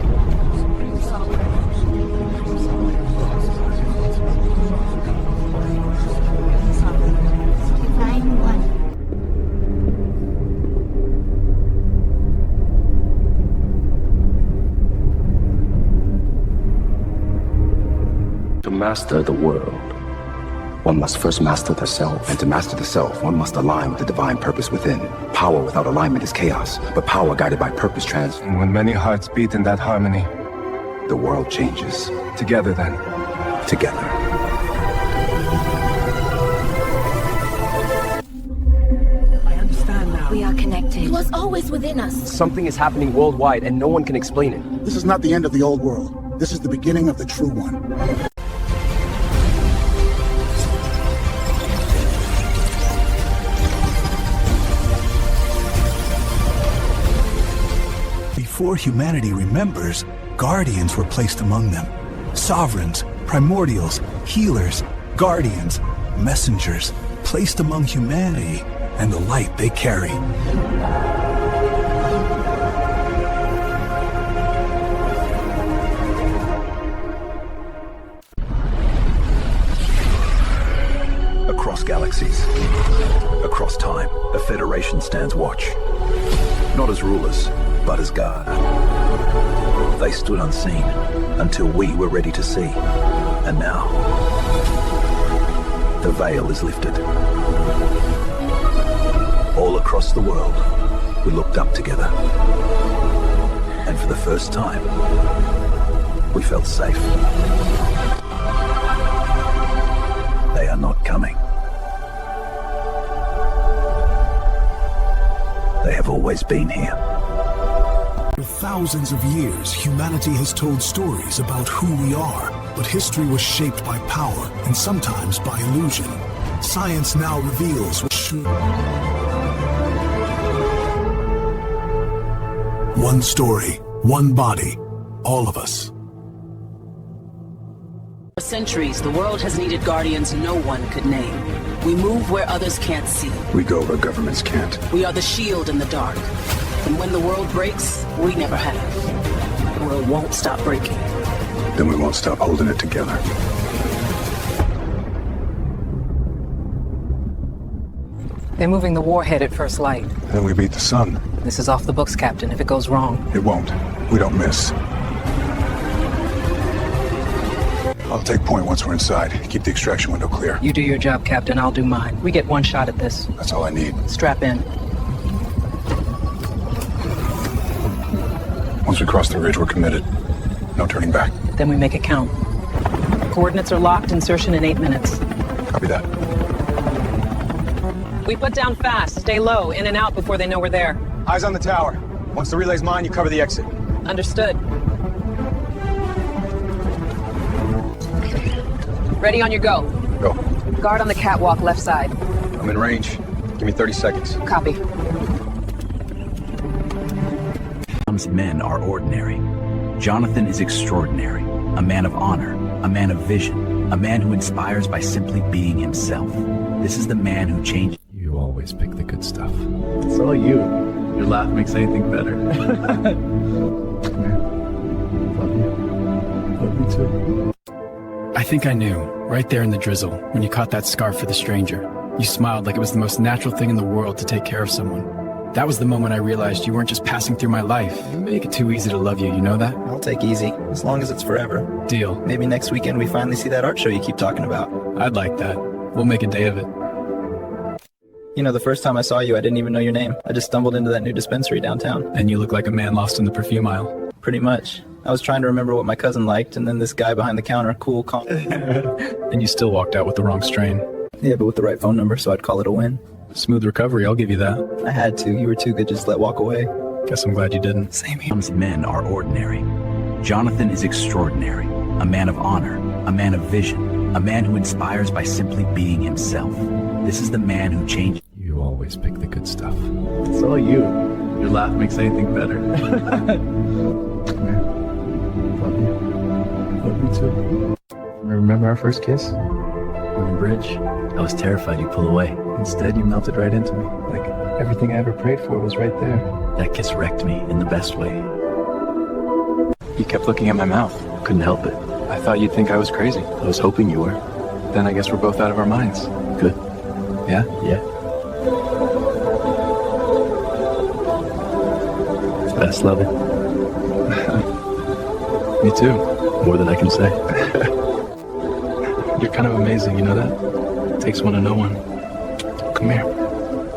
To master the world, one must first master the self. And to master the self, one must align with the divine purpose within. Power without alignment is chaos, but power guided by purpose And when many hearts beat in that harmony, the world changes. Together then. Together. I understand now. We are connected. It was always within us. Something is happening worldwide and no one can explain it. This is not the end of the old world. This is the beginning of the true one. Before humanity remembers, guardians were placed among them. Sovereigns, primordials, healers, guardians, messengers, placed among humanity and the light they carry. Across galaxies, across time, the Federation stands watch. Not as rulers, but as guard. They stood unseen until we were ready to see. And now, the veil is lifted. All across the world, we looked up together. And for the first time, we felt safe. They are not coming. They have always been here. For thousands of years, humanity has told stories about who we are, But history was shaped by power and sometimes by illusion. Science now reveals what should. One story, one body, all of us. For centuries, the world has needed guardians no one could name. We move where others can't see. We go where governments can't. We are the shield in the dark. And when the world breaks, we never have. The world won't stop breaking. Then we won't stop holding it together. They're moving the warhead at first light. Then we beat the sun. This is off the books, Captain, if it goes wrong. It won't. We don't miss. I'll take point once we're inside. Keep the extraction window clear. You do your job, Captain. I'll do mine. We get one shot at this. That's all I need. Strap in. Once we cross the ridge, we're committed. No turning back. Then we make it count. Coordinates are locked. Insertion in 8 minutes. Copy that. We put down fast. Stay low. In and out before they know we're there. Eyes on the tower. Once the relay's mine, you cover the exit. Understood. Ready on your go. Go. Guard on the catwalk left side. I'm in range. Give me 30 seconds. Copy. Men are ordinary. Jonathan is extraordinary. A man of honor. A man of vision. A man who inspires by simply being himself. This is the man who changed. You always pick the good stuff. It's all you. Your laugh makes anything better. Come here. Love you. Love you too. I think I knew, right there in the drizzle, when you caught that scarf for the stranger. You smiled like it was the most natural thing in the world to take care of someone. That was the moment I realized you weren't just passing through my life. You make it too easy to love you know that? I'll take easy, as long as it's forever. Deal. Maybe next weekend we finally see that art show you keep talking about. I'd like that. We'll make a day of it. You know, the first time I saw you, I didn't even know your name. I just stumbled into that new dispensary downtown. And you look like a man lost in the perfume aisle. Pretty much. I was trying to remember what my cousin liked, and then this guy behind the counter, cool, calm. And you still walked out with the wrong strain. Yeah, but with the right phone number, so I'd call it a win. Smooth recovery, I'll give you that. I had to. You were too good to just let walk away. Guess I'm glad you didn't. Same here. Men are ordinary. Jonathan is extraordinary. A man of honor. A man of vision. A man who inspires by simply being himself. This is the man who changed. You always pick the good stuff. It's all you. Your laugh makes anything better. Come here. Love you. Love you too. Remember our first kiss? On the bridge, I was terrified you'd pull away. Instead, you melted right into me. Like everything I ever prayed for was right there. That kiss wrecked me in the best way. You kept looking at my mouth. Couldn't help it. I thought you'd think I was crazy. I was hoping you were. Then I guess we're both out of our minds. Good. Yeah? Yeah. Best loving. Me too. More than I can say. You're kind of amazing, you know that? It takes one to know one. Come here.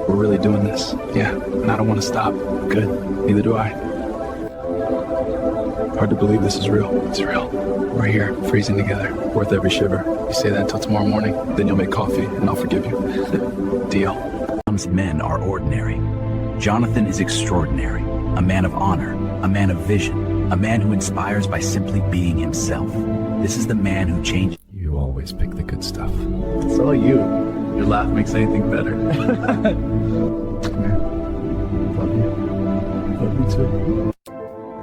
We're really doing this. Yeah, and I don't want to stop. Good. Neither do I. Hard to believe this is real. It's real. We're here, freezing together. Worth every shiver. You say that until tomorrow morning, then you'll make coffee, and I'll forgive you. Deal. Men are ordinary. Jonathan is extraordinary. A man of honor. A man of vision. A man who inspires by simply being himself. This is the man who changed. You always pick the good stuff. It's all you. Your laugh makes anything better. Come here. Love you. Love you too.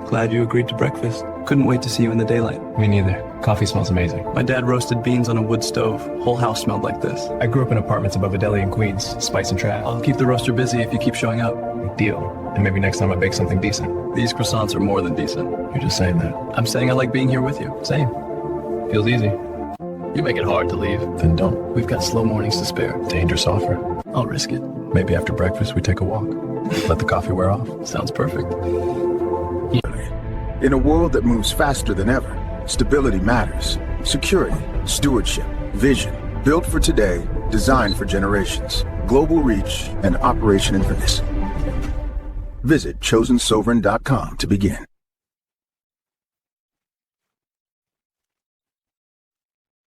Glad you agreed to breakfast. Couldn't wait to see you in the daylight. Me neither. Coffee smells amazing. My dad roasted beans on a wood stove. Whole house smelled like this. I grew up in apartments above a deli in Queens. Spice and trash. I'll keep the roaster busy if you keep showing up. Deal. And maybe next time I bake something decent. These croissants are more than decent. You're just saying that. I'm saying I like being here with you. Same. Feels easy. You make it hard to leave. Then don't. We've got slow mornings to spare. Dangerous offer. I'll risk it. Maybe after breakfast we take a walk. Let the coffee wear off. Sounds perfect. In a world that moves faster than ever, stability matters. Security, stewardship, vision. Built for today, designed for generations. Global reach and Operation Inverness. Visit chosensovereign.com to begin.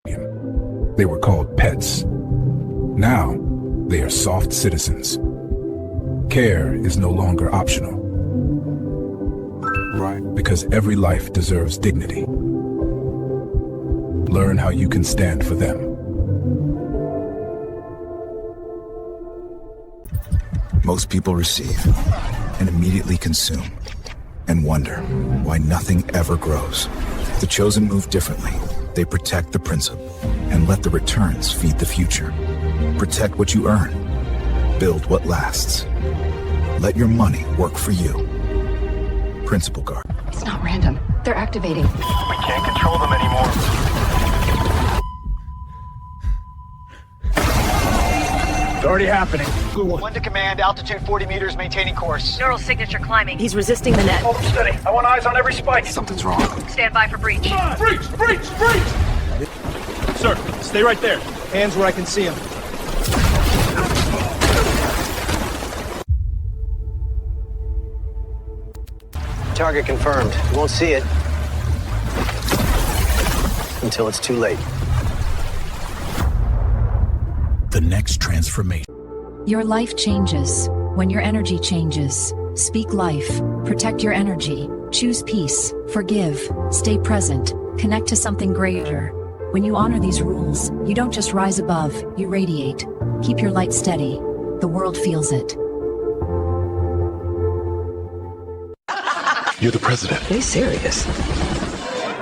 They were called pets. Now, they are soft citizens. Care is no longer optional. Right. Because every life deserves dignity. Learn how you can stand for them. Most people receive and immediately consume and wonder why nothing ever grows. The Chosen move differently. They protect the principle and let the returns feed the future. Protect what you earn. Build what lasts. Let your money work for you. Principal Guard. It's not random. They're activating. We can't control them anymore. It's already happening. One to command, altitude 40 meters, maintaining course. Neural signature climbing. He's resisting the net. Hold them steady. I want eyes on every spike. Something's wrong. Stand by for breach. Breach! Breach! Breach! Sir, stay right there. Hands where I can see them. Target confirmed. You won't see it until it's too late. The next transformation. Your life changes when your energy changes. Speak life. Protect your energy. Choose peace. Forgive. Stay present. Connect to something greater. When you honor these rules, you don't just rise above, you radiate. Keep your light steady. The world feels it. You're the president. Are you serious?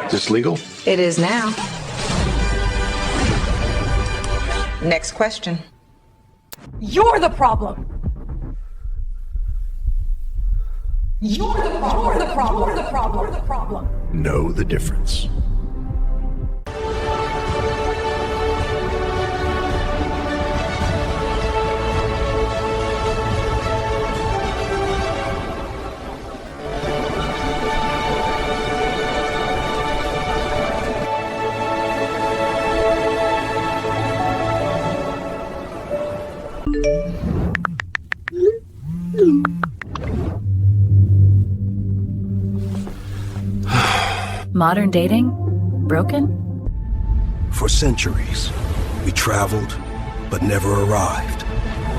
Is this legal? It is now. Next question. You're the problem. You're the problem. You're the problem. You're the problem. You're the problem. Know the difference. Modern dating? Broken? For centuries, we traveled, but never arrived.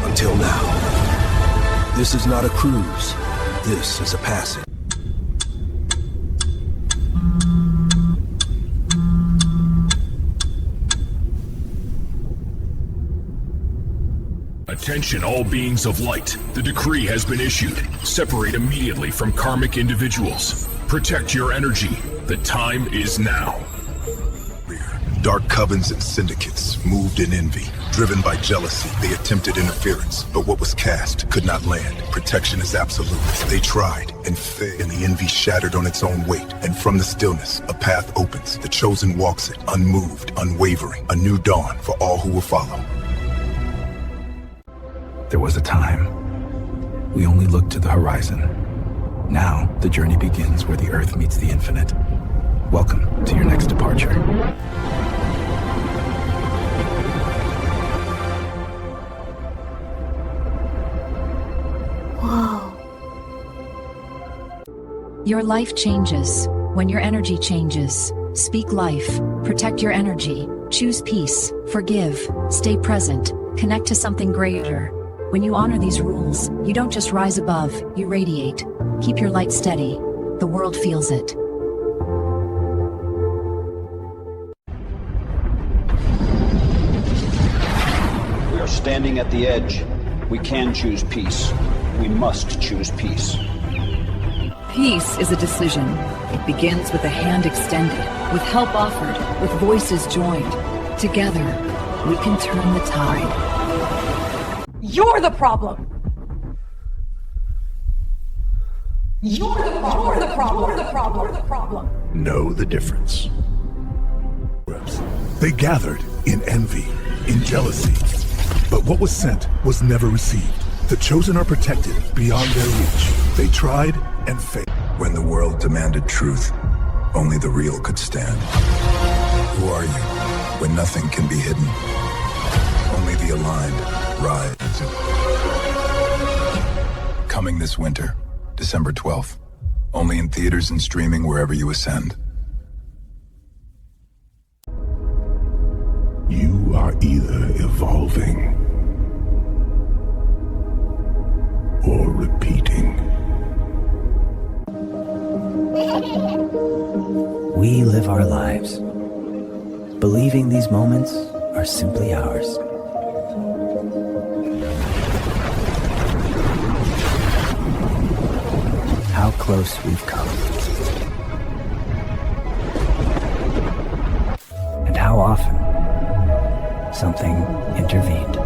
Until now. This is not a cruise. This is a passage. Attention all beings of light. The decree has been issued. Separate immediately from karmic individuals. Protect your energy. The time is now. Dark covens and syndicates moved in envy. Driven by jealousy, they attempted interference, but what was cast could not land. Protection is absolute. They tried and failed, and the envy shattered on its own weight. And from the stillness, a path opens. The chosen walks it, unmoved, unwavering. A new dawn for all who will follow. There was a time we only looked to the horizon. Now, the journey begins where the Earth meets the infinite. Welcome to your next departure. Whoa. Your life changes when your energy changes. Speak life. Protect your energy. Choose peace. Forgive. Stay present. Connect to something greater. When you honor these rules, you don't just rise above, you radiate. Keep your light steady. The world feels it. We are standing at the edge. We can choose peace. We must choose peace. Peace is a decision. It begins with a hand extended, with help offered, with voices joined. Together, we can turn the tide. You're the problem. You're the problem. You're the problem. You're the problem. You're the problem. Know the difference. They gathered in envy, in jealousy. But what was sent was never received. The chosen are protected beyond their reach. They tried and failed. When the world demanded truth, only the real could stand. Who are you when nothing can be hidden? Only the aligned rise. Coming this winter, December 12th. Only in theaters and streaming wherever you ascend. You are either evolving or repeating. We live our lives believing these moments are simply ours. How close we've come. And how often something intervened.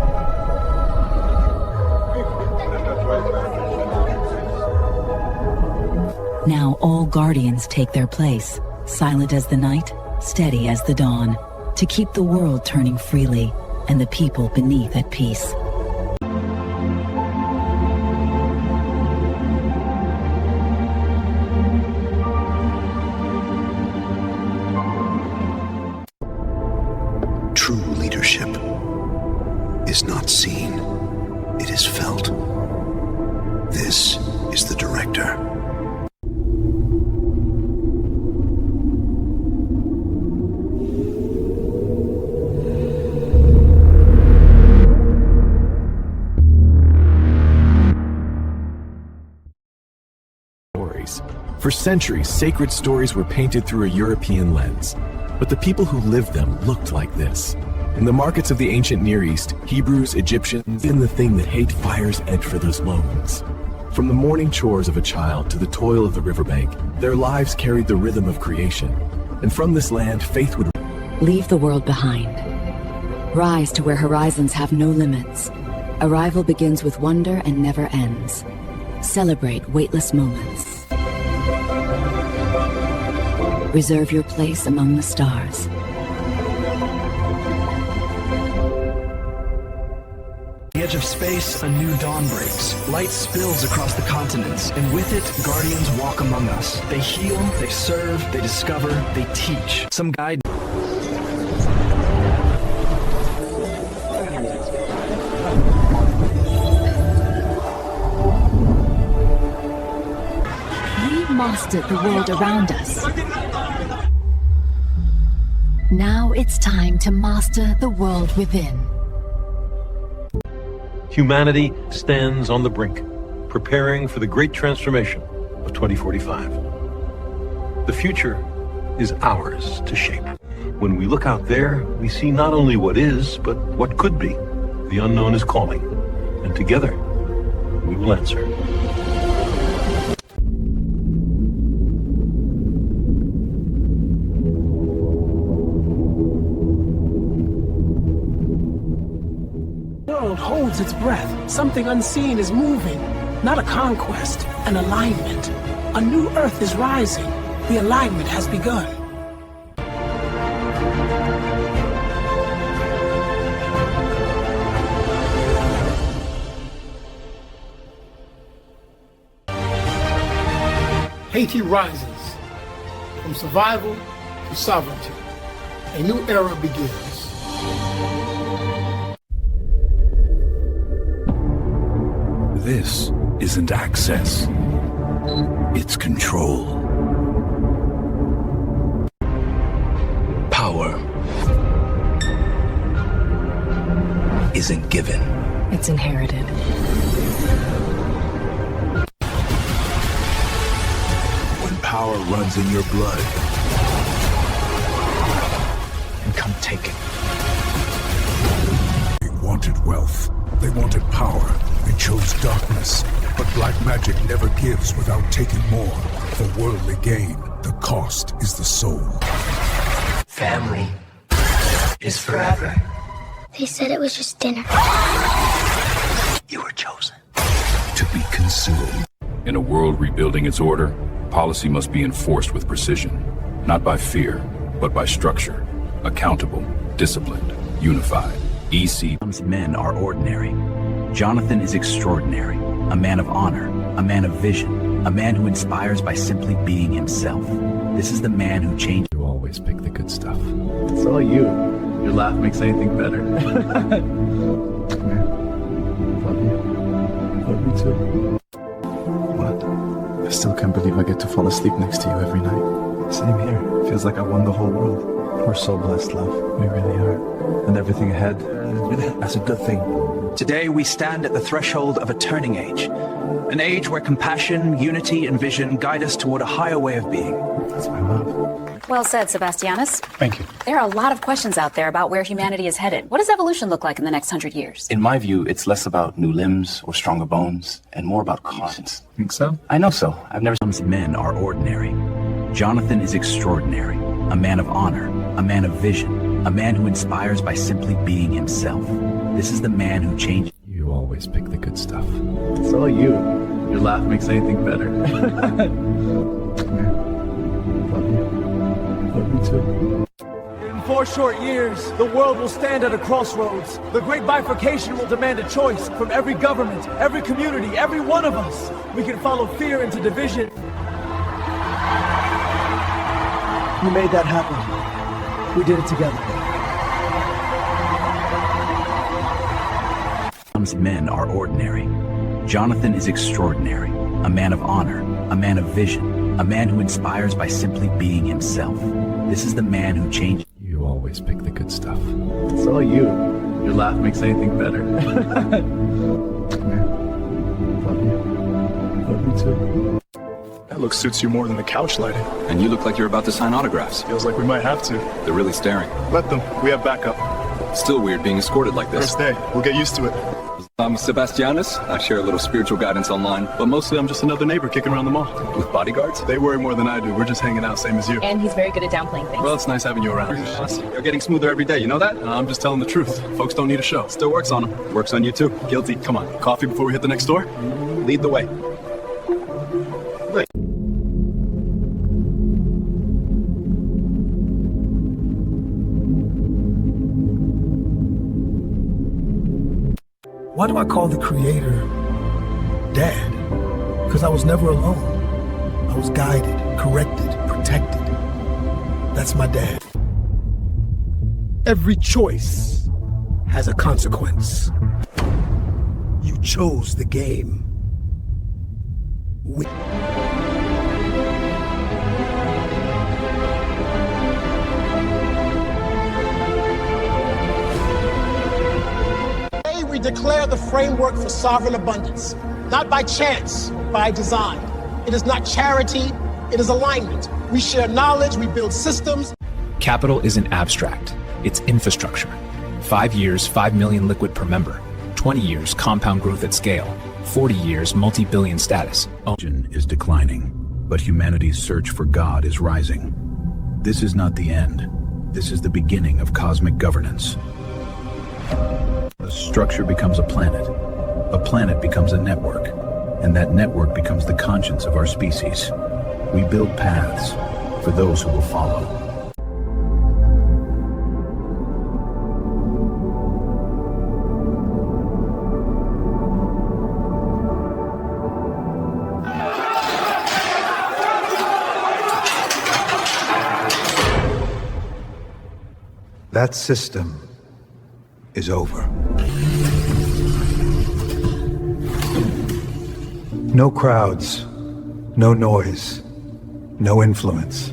Now all guardians take their place, silent as the night, steady as the dawn, to keep the world turning freely and the people beneath at peace. True leadership is not seen, it is felt. This is the director. For centuries, sacred stories were painted through a European lens, but the people who lived them looked like this. In the markets of the ancient Near East, Hebrews, Egyptians, and the thing that hate fire's edge for those moments. From the morning chores of a child to the toil of the riverbank, their lives carried the rhythm of creation. And from this land, faith would leave the world behind. Rise to where horizons have no limits. Arrival begins with wonder and never ends. Celebrate weightless moments. Reserve your place among the stars. The edge of space, a new dawn breaks. Light spills across the continents, and with it, guardians walk among us. They heal, they serve, they discover, they teach. Some guide. We mastered the world around us. Now it's time to master the world within. Humanity stands on the brink, preparing for the great transformation of 2045. The future is ours to shape. When we look out there, we see not only what is, but what could be. The unknown is calling, and together, we will answer. Holds its breath. Something unseen is moving. Not a conquest, an alignment. A new Earth is rising. The alignment has begun. Haiti rises. From survival to sovereignty. A new era begins. This isn't access. It's control. Power isn't given. It's inherited. When power runs in your blood, and come take it. They wanted wealth. They wanted power. They chose darkness. But black magic never gives without taking more. For worldly gain, the cost is the soul. Family is forever. They said it was just dinner. You were chosen to be consumed. In a world rebuilding its order, policy must be enforced with precision, not by fear, but by structure. Accountable, disciplined, unified. EC's men are ordinary. Jonathan is extraordinary, a man of honor, a man of vision, a man who inspires by simply being himself. This is the man who changed. You always pick the good stuff. It's all you. Your laugh makes anything better. Come here. Love you. Love you too. What? I still can't believe I get to fall asleep next to you every night. Same here. Feels like I won the whole world. We're so blessed, love. We really are. And everything ahead, that's a good thing. Today we stand at the threshold of a turning age. An age where compassion, unity, and vision guide us toward a higher way of being. That's my love. Well said, Sebastianus. Thank you. There are a lot of questions out there about where humanity is headed. What does evolution look like in the next 100 years? In my view, it's less about new limbs or stronger bones and more about conscience. Think so? I know so. I've never... Men are ordinary. Jonathan is extraordinary. A man of honor. A man of vision. A man who inspires by simply being himself. This is the man who changed... You always pick the good stuff. It's all you. Your laugh makes anything better. Come here. Love you. Love you too. In 4 short years, the world will stand at a crossroads. The great bifurcation will demand a choice from every government, every community, every one of us. We can follow fear into division. We made that happen. We did it together. Men are ordinary. Jonathan is extraordinary. A man of honor. A man of vision. A man who inspires by simply being himself. This is the man who changed... You always pick the good stuff. It's all you. Your laugh makes anything better. Come here. Love you. Love you too. That look suits you more than the couch lighting. And you look like you're about to sign autographs. Feels like we might have to. They're really staring. Let them. We have backup. Still weird being escorted like this. First day. We'll get used to it. I'm Sebastianus. I share a little spiritual guidance online, but mostly I'm just another neighbor kicking around the mall. With bodyguards? They worry more than I do. We're just hanging out, same as you. And he's very good at downplaying things. Well, it's nice having you around. You're getting smoother every day, you know that? I'm just telling the truth. Folks don't need a show. Still works on them. Works on you too. Guilty. Come on. Coffee before we hit the next door? Lead the way. Why do I call the Creator Dad? Because I was never alone. I was guided, corrected, protected. That's my dad. Every choice has a consequence. You chose the game. We declare the framework for sovereign abundance, not by chance, by design. It is not charity, it is alignment. We share knowledge, we build systems. Capital isn't abstract, it's infrastructure. 5 years, 5 million liquid per member. 20 years, compound growth at scale. 40 years, multi-billion status. Is declining, but humanity's search for God is rising. This is not the end. This is the beginning of cosmic governance. A structure becomes a planet becomes a network, and that network becomes the conscience of our species. We build paths for those who will follow. That system is over. No crowds, no noise, no influence.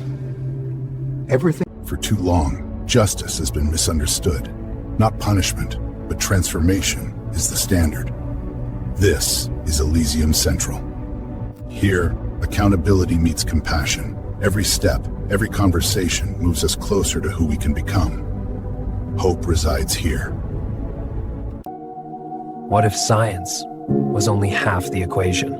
Everything. For too long, justice has been misunderstood. Not punishment, but transformation is the standard. This is Elysium Central. Here, accountability meets compassion. Every step, every conversation moves us closer to who we can become. Hope resides here. What if science was only half the equation?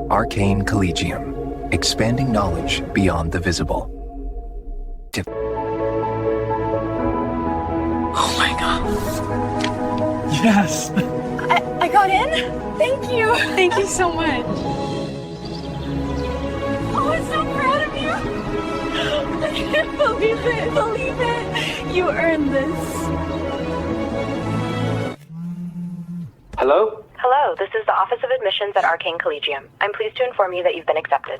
Arcane Collegium, expanding knowledge beyond the visible. Oh my god. Yes! I got in? Thank you. Thank you so much. Oh, I'm so proud of you. I can't believe it. Believe it. You earned this. Hello? Hello, this is the Office of Admissions at Arcane Collegium. I'm pleased to inform you that you've been accepted.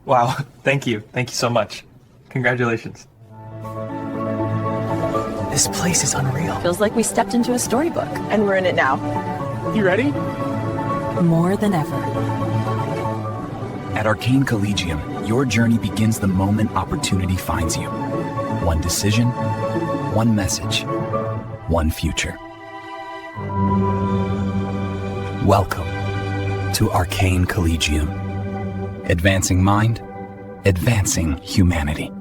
Wow, thank you. Thank you so much. Congratulations. This place is unreal. Feels like we stepped into a storybook. And we're in it now. You ready? More than ever. At Arcane Collegium, your journey begins the moment opportunity finds you. One decision, one message, one future. Welcome to Arcane Collegium. Advancing mind, advancing humanity.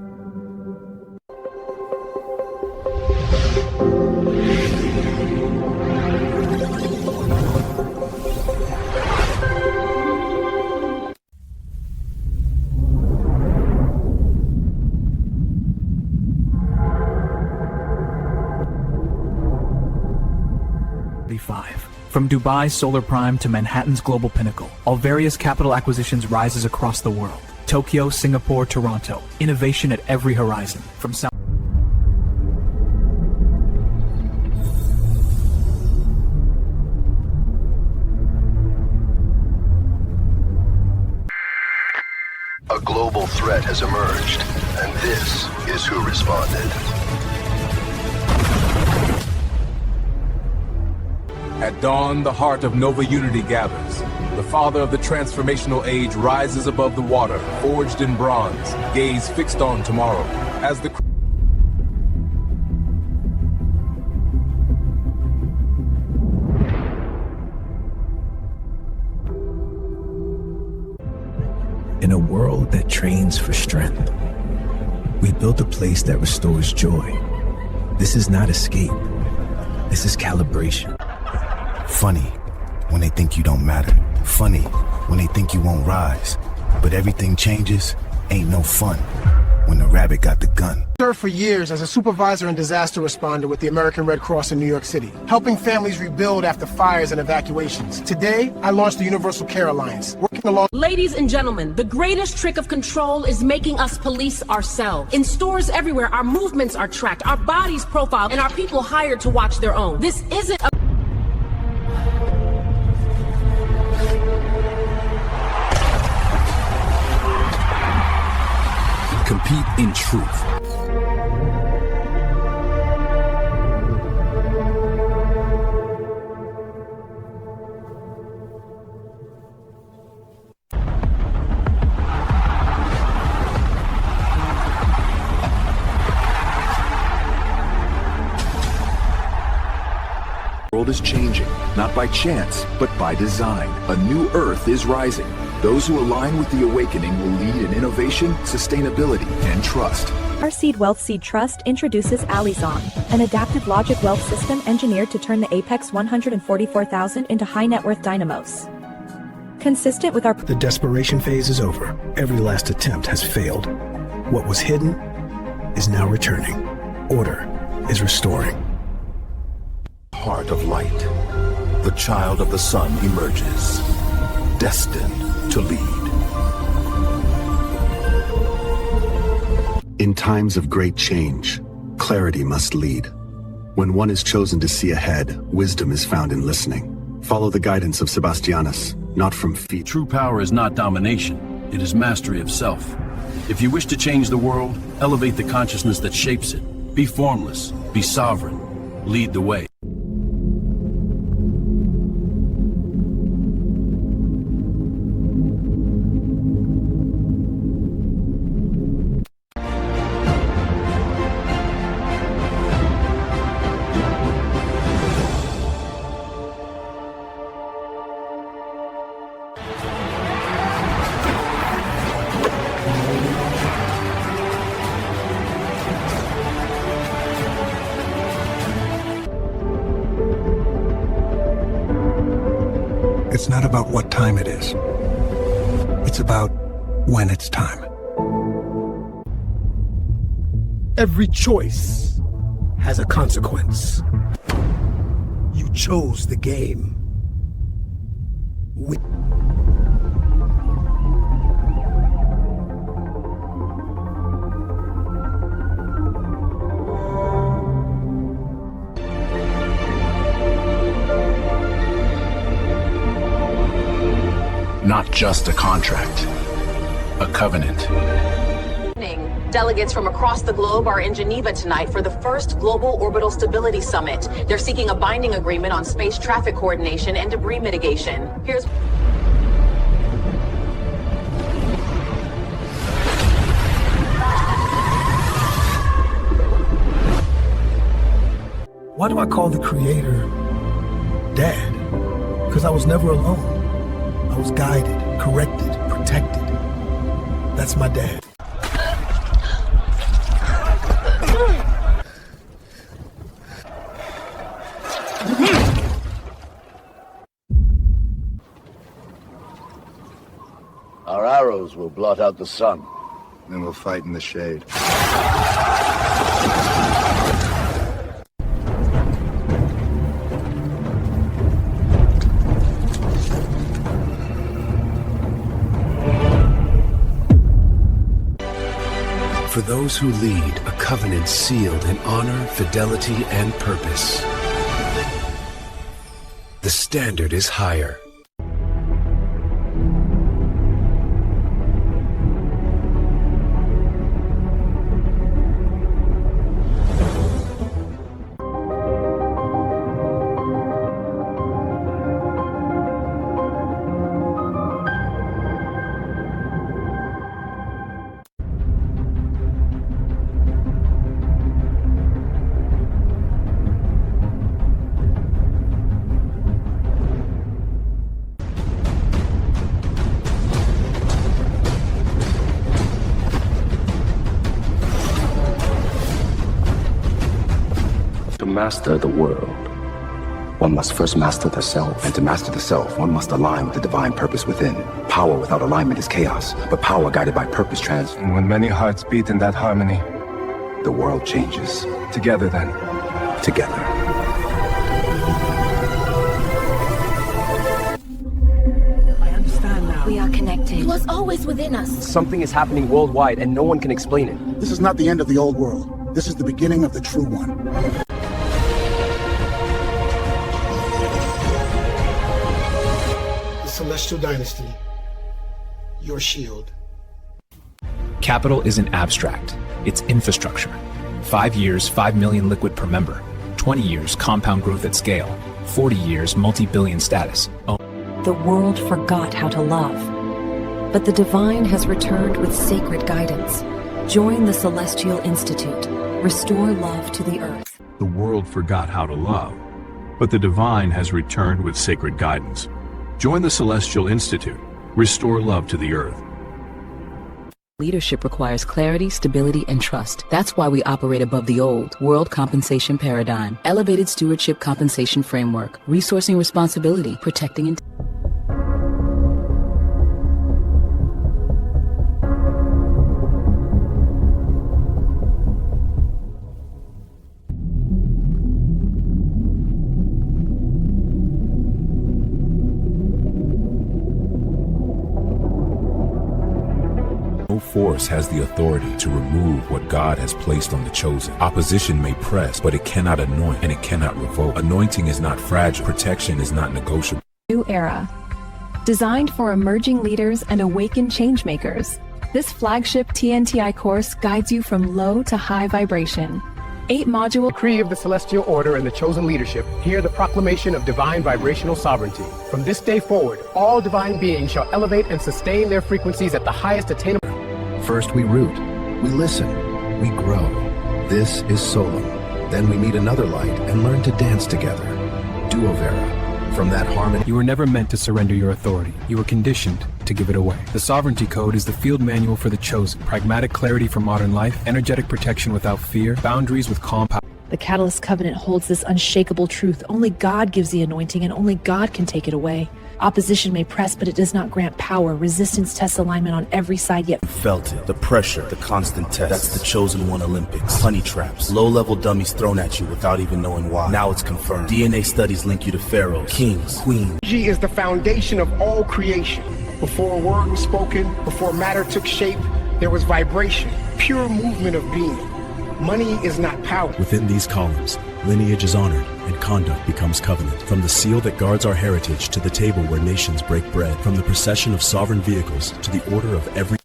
From Dubai's Solar Prime to Manhattan's Global Pinnacle, Alvarius Capital Acquisitions rises across the world. Tokyo, Singapore, Toronto. Innovation at every horizon. From South. A global threat has emerged, and this is who responded. At dawn, the heart of Nova Unity gathers. The father of the transformational age rises above the water, forged in bronze, gaze fixed on tomorrow. As the In a world that trains for strength, we built a place that restores joy. This is not escape. This is calibration. Funny when they think you don't matter. Funny when they think you won't rise. But everything changes, ain't no fun when the rabbit got the gun. I served for years as a supervisor and disaster responder with the American Red Cross in New York City, helping families rebuild after fires and evacuations. Today, I launched the Universal Care Alliance, working along. Ladies and gentlemen, the greatest trick of control is making us police ourselves. In stores everywhere, our movements are tracked, our bodies profiled, and our people hired to watch their own. This isn't a Compete in truth. The world is changing, not by chance, but by design. A new Earth is rising. Those who align with the awakening will lead in innovation, sustainability, and trust. Our Seed Wealth Seed Trust introduces Alizon, an adaptive logic wealth system engineered to turn the Apex 144,000 into high net worth dynamos. Consistent with our... The desperation phase is over. Every last attempt has failed. What was hidden is now returning. Order is restoring. Heart of light. The child of the sun emerges, destined to lead. In times of great change, clarity must lead. When one is chosen to see ahead, wisdom is found in listening. Follow the guidance of Sebastianus, not from feet. True power is not domination, it is mastery of self. If you wish to change the world, elevate the consciousness that shapes it. Be formless, be sovereign, lead the way. It's not about what time it is. It's about when it's time. Every choice has a consequence. You chose the game. Not just a contract, a covenant. Delegates from across the globe are in Geneva tonight for the first Global Orbital Stability Summit. They're seeking a binding agreement on space traffic coordination and debris mitigation. Here's... Why do I call the Creator Dad? Because I was never alone. I was guided, corrected, protected. That's my dad. Our arrows will blot out the sun. Then we'll fight in the shade. For those who lead, a covenant sealed in honor, fidelity, and purpose. The standard is higher. To master the world, one must first master the self. And to master the self, one must align with the divine purpose within. Power without alignment is chaos, but power guided by purpose transforms. And when many hearts beat in that harmony, the world changes. Together then. Together. I understand now. We are connected. It was always within us. Something is happening worldwide and no one can explain it. This is not the end of the old world. This is the beginning of the true one. Celestial Dynasty, your shield. Capital isn't abstract, it's infrastructure. 5 years, 5 million liquid per member. 20 years, compound growth at scale. 40 years, multi-billion status. The world forgot how to love, but the divine has returned with sacred guidance. Join the Celestial Institute. Restore love to the earth. The world forgot how to love, but the divine has returned with sacred guidance. Join the Celestial Institute. Restore love to the earth. Leadership requires clarity, stability, and trust. That's why we operate above the old world compensation paradigm. Elevated stewardship compensation framework. Resourcing responsibility. Protecting force has the authority to remove what God has placed on the chosen. Opposition may press, but it cannot anoint and it cannot revoke. Anointing is not fragile. Protection is not negotiable. New era. Designed for emerging leaders and awakened changemakers, this flagship TNTI course guides you from low to high vibration. 8-module decree of the Celestial Order and the chosen leadership, hear the proclamation of divine vibrational sovereignty. From this day forward, all divine beings shall elevate and sustain their frequencies at the highest attainable. First we root, we listen, we grow. This is Solum. Then we meet another light and learn to dance together. Duovera. From that harmony. You were never meant to surrender your authority. You were conditioned to give it away. The Sovereignty Code is the field manual for the chosen. Pragmatic clarity for modern life, energetic protection without fear, boundaries with calm power. The Catalyst Covenant holds this unshakable truth. Only God gives the anointing and only God can take it away. Opposition may press, but it does not grant power. Resistance tests alignment on every side, yet felt it. The pressure, the constant test. That's the Chosen One Olympics. Honey traps, low-level dummies thrown at you without even knowing why. Now it's confirmed. DNA studies link you to pharaohs, kings, queens. Energy is the foundation of all creation. Before a word was spoken, before matter took shape, there was vibration, pure movement of being. Money is not power. Within these columns, lineage is honored and conduct becomes covenant. From the seal that guards our heritage to the table where nations break bread, from the procession of sovereign vehicles to the order of every...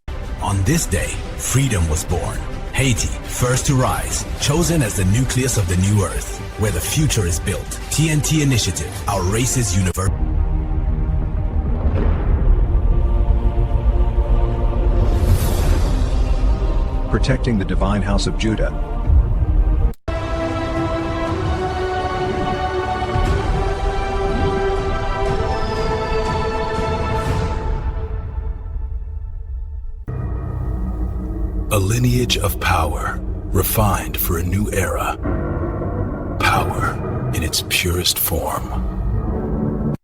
On this day, freedom was born. Haiti, first to rise, chosen as the nucleus of the new earth, where the future is built. TNT Initiative, our race's universe. Protecting the divine house of Judah. A lineage of power, refined for a new era. Power in its purest form.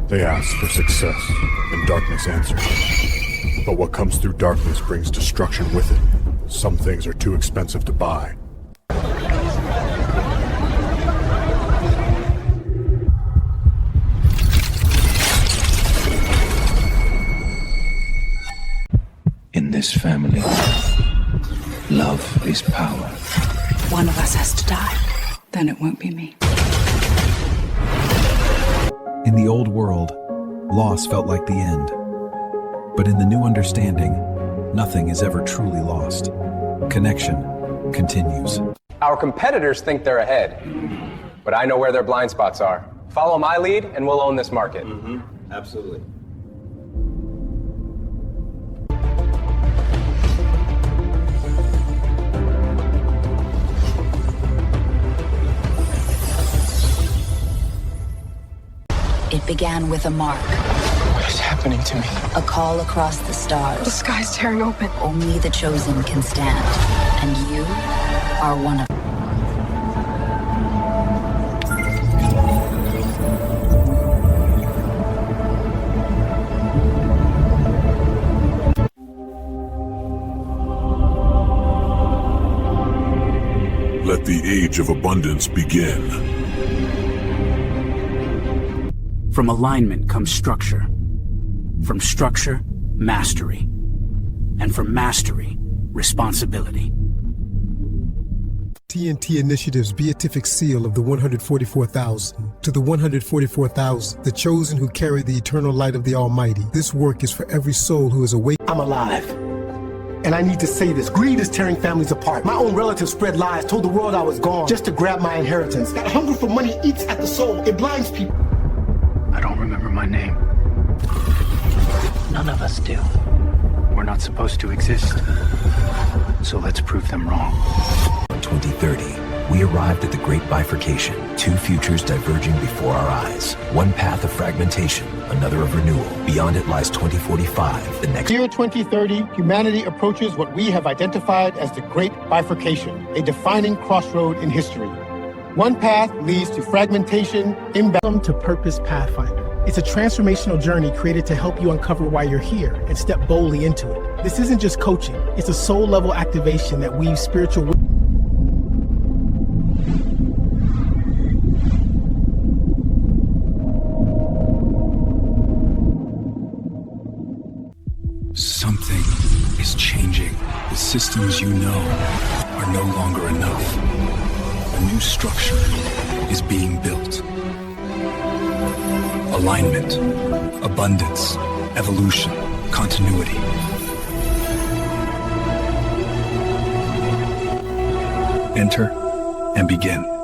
They ask for success, and darkness answers. But what comes through darkness brings destruction with it. Some things are too expensive to buy. In this family, love is power. One of us has to die. Then it won't be me. In the old world, loss felt like the end. But in the new understanding, nothing is ever truly lost. Connection continues. Our competitors think they're ahead, but I know where their blind spots are. Follow my lead and we'll own this market. Absolutely. It began with a mark. What is happening to me? A call across the stars. The sky's tearing open. Only the chosen can stand. And you are one of them. Let the age of abundance begin. From alignment comes structure. From structure, mastery. And from mastery, responsibility. TNT Initiative's beatific seal of the 144,000. To the 144,000, the chosen who carry the eternal light of the Almighty. This work is for every soul who is awake. I'm alive. And I need to say this. Greed is tearing families apart. My own relatives spread lies, told the world I was gone just to grab my inheritance. That hunger for money eats at the soul. It blinds people. I don't remember my name. None of us do. We're not supposed to exist. So let's prove them wrong. 2030, we arrived at the great bifurcation. Two futures diverging before our eyes. One path of fragmentation, another of renewal. Beyond it lies 2045, the next Year 2030, humanity approaches what we have identified as the great bifurcation, a defining crossroad in history. One path leads to fragmentation, imbalance to Purpose Pathfinder. It's a transformational journey created to help you uncover why you're here and step boldly into it. This isn't just coaching, it's a soul-level activation that weaves spiritual Something is changing. The systems you know are no longer enough. A new structure is being built. Alignment, abundance, evolution, continuity. Enter and begin.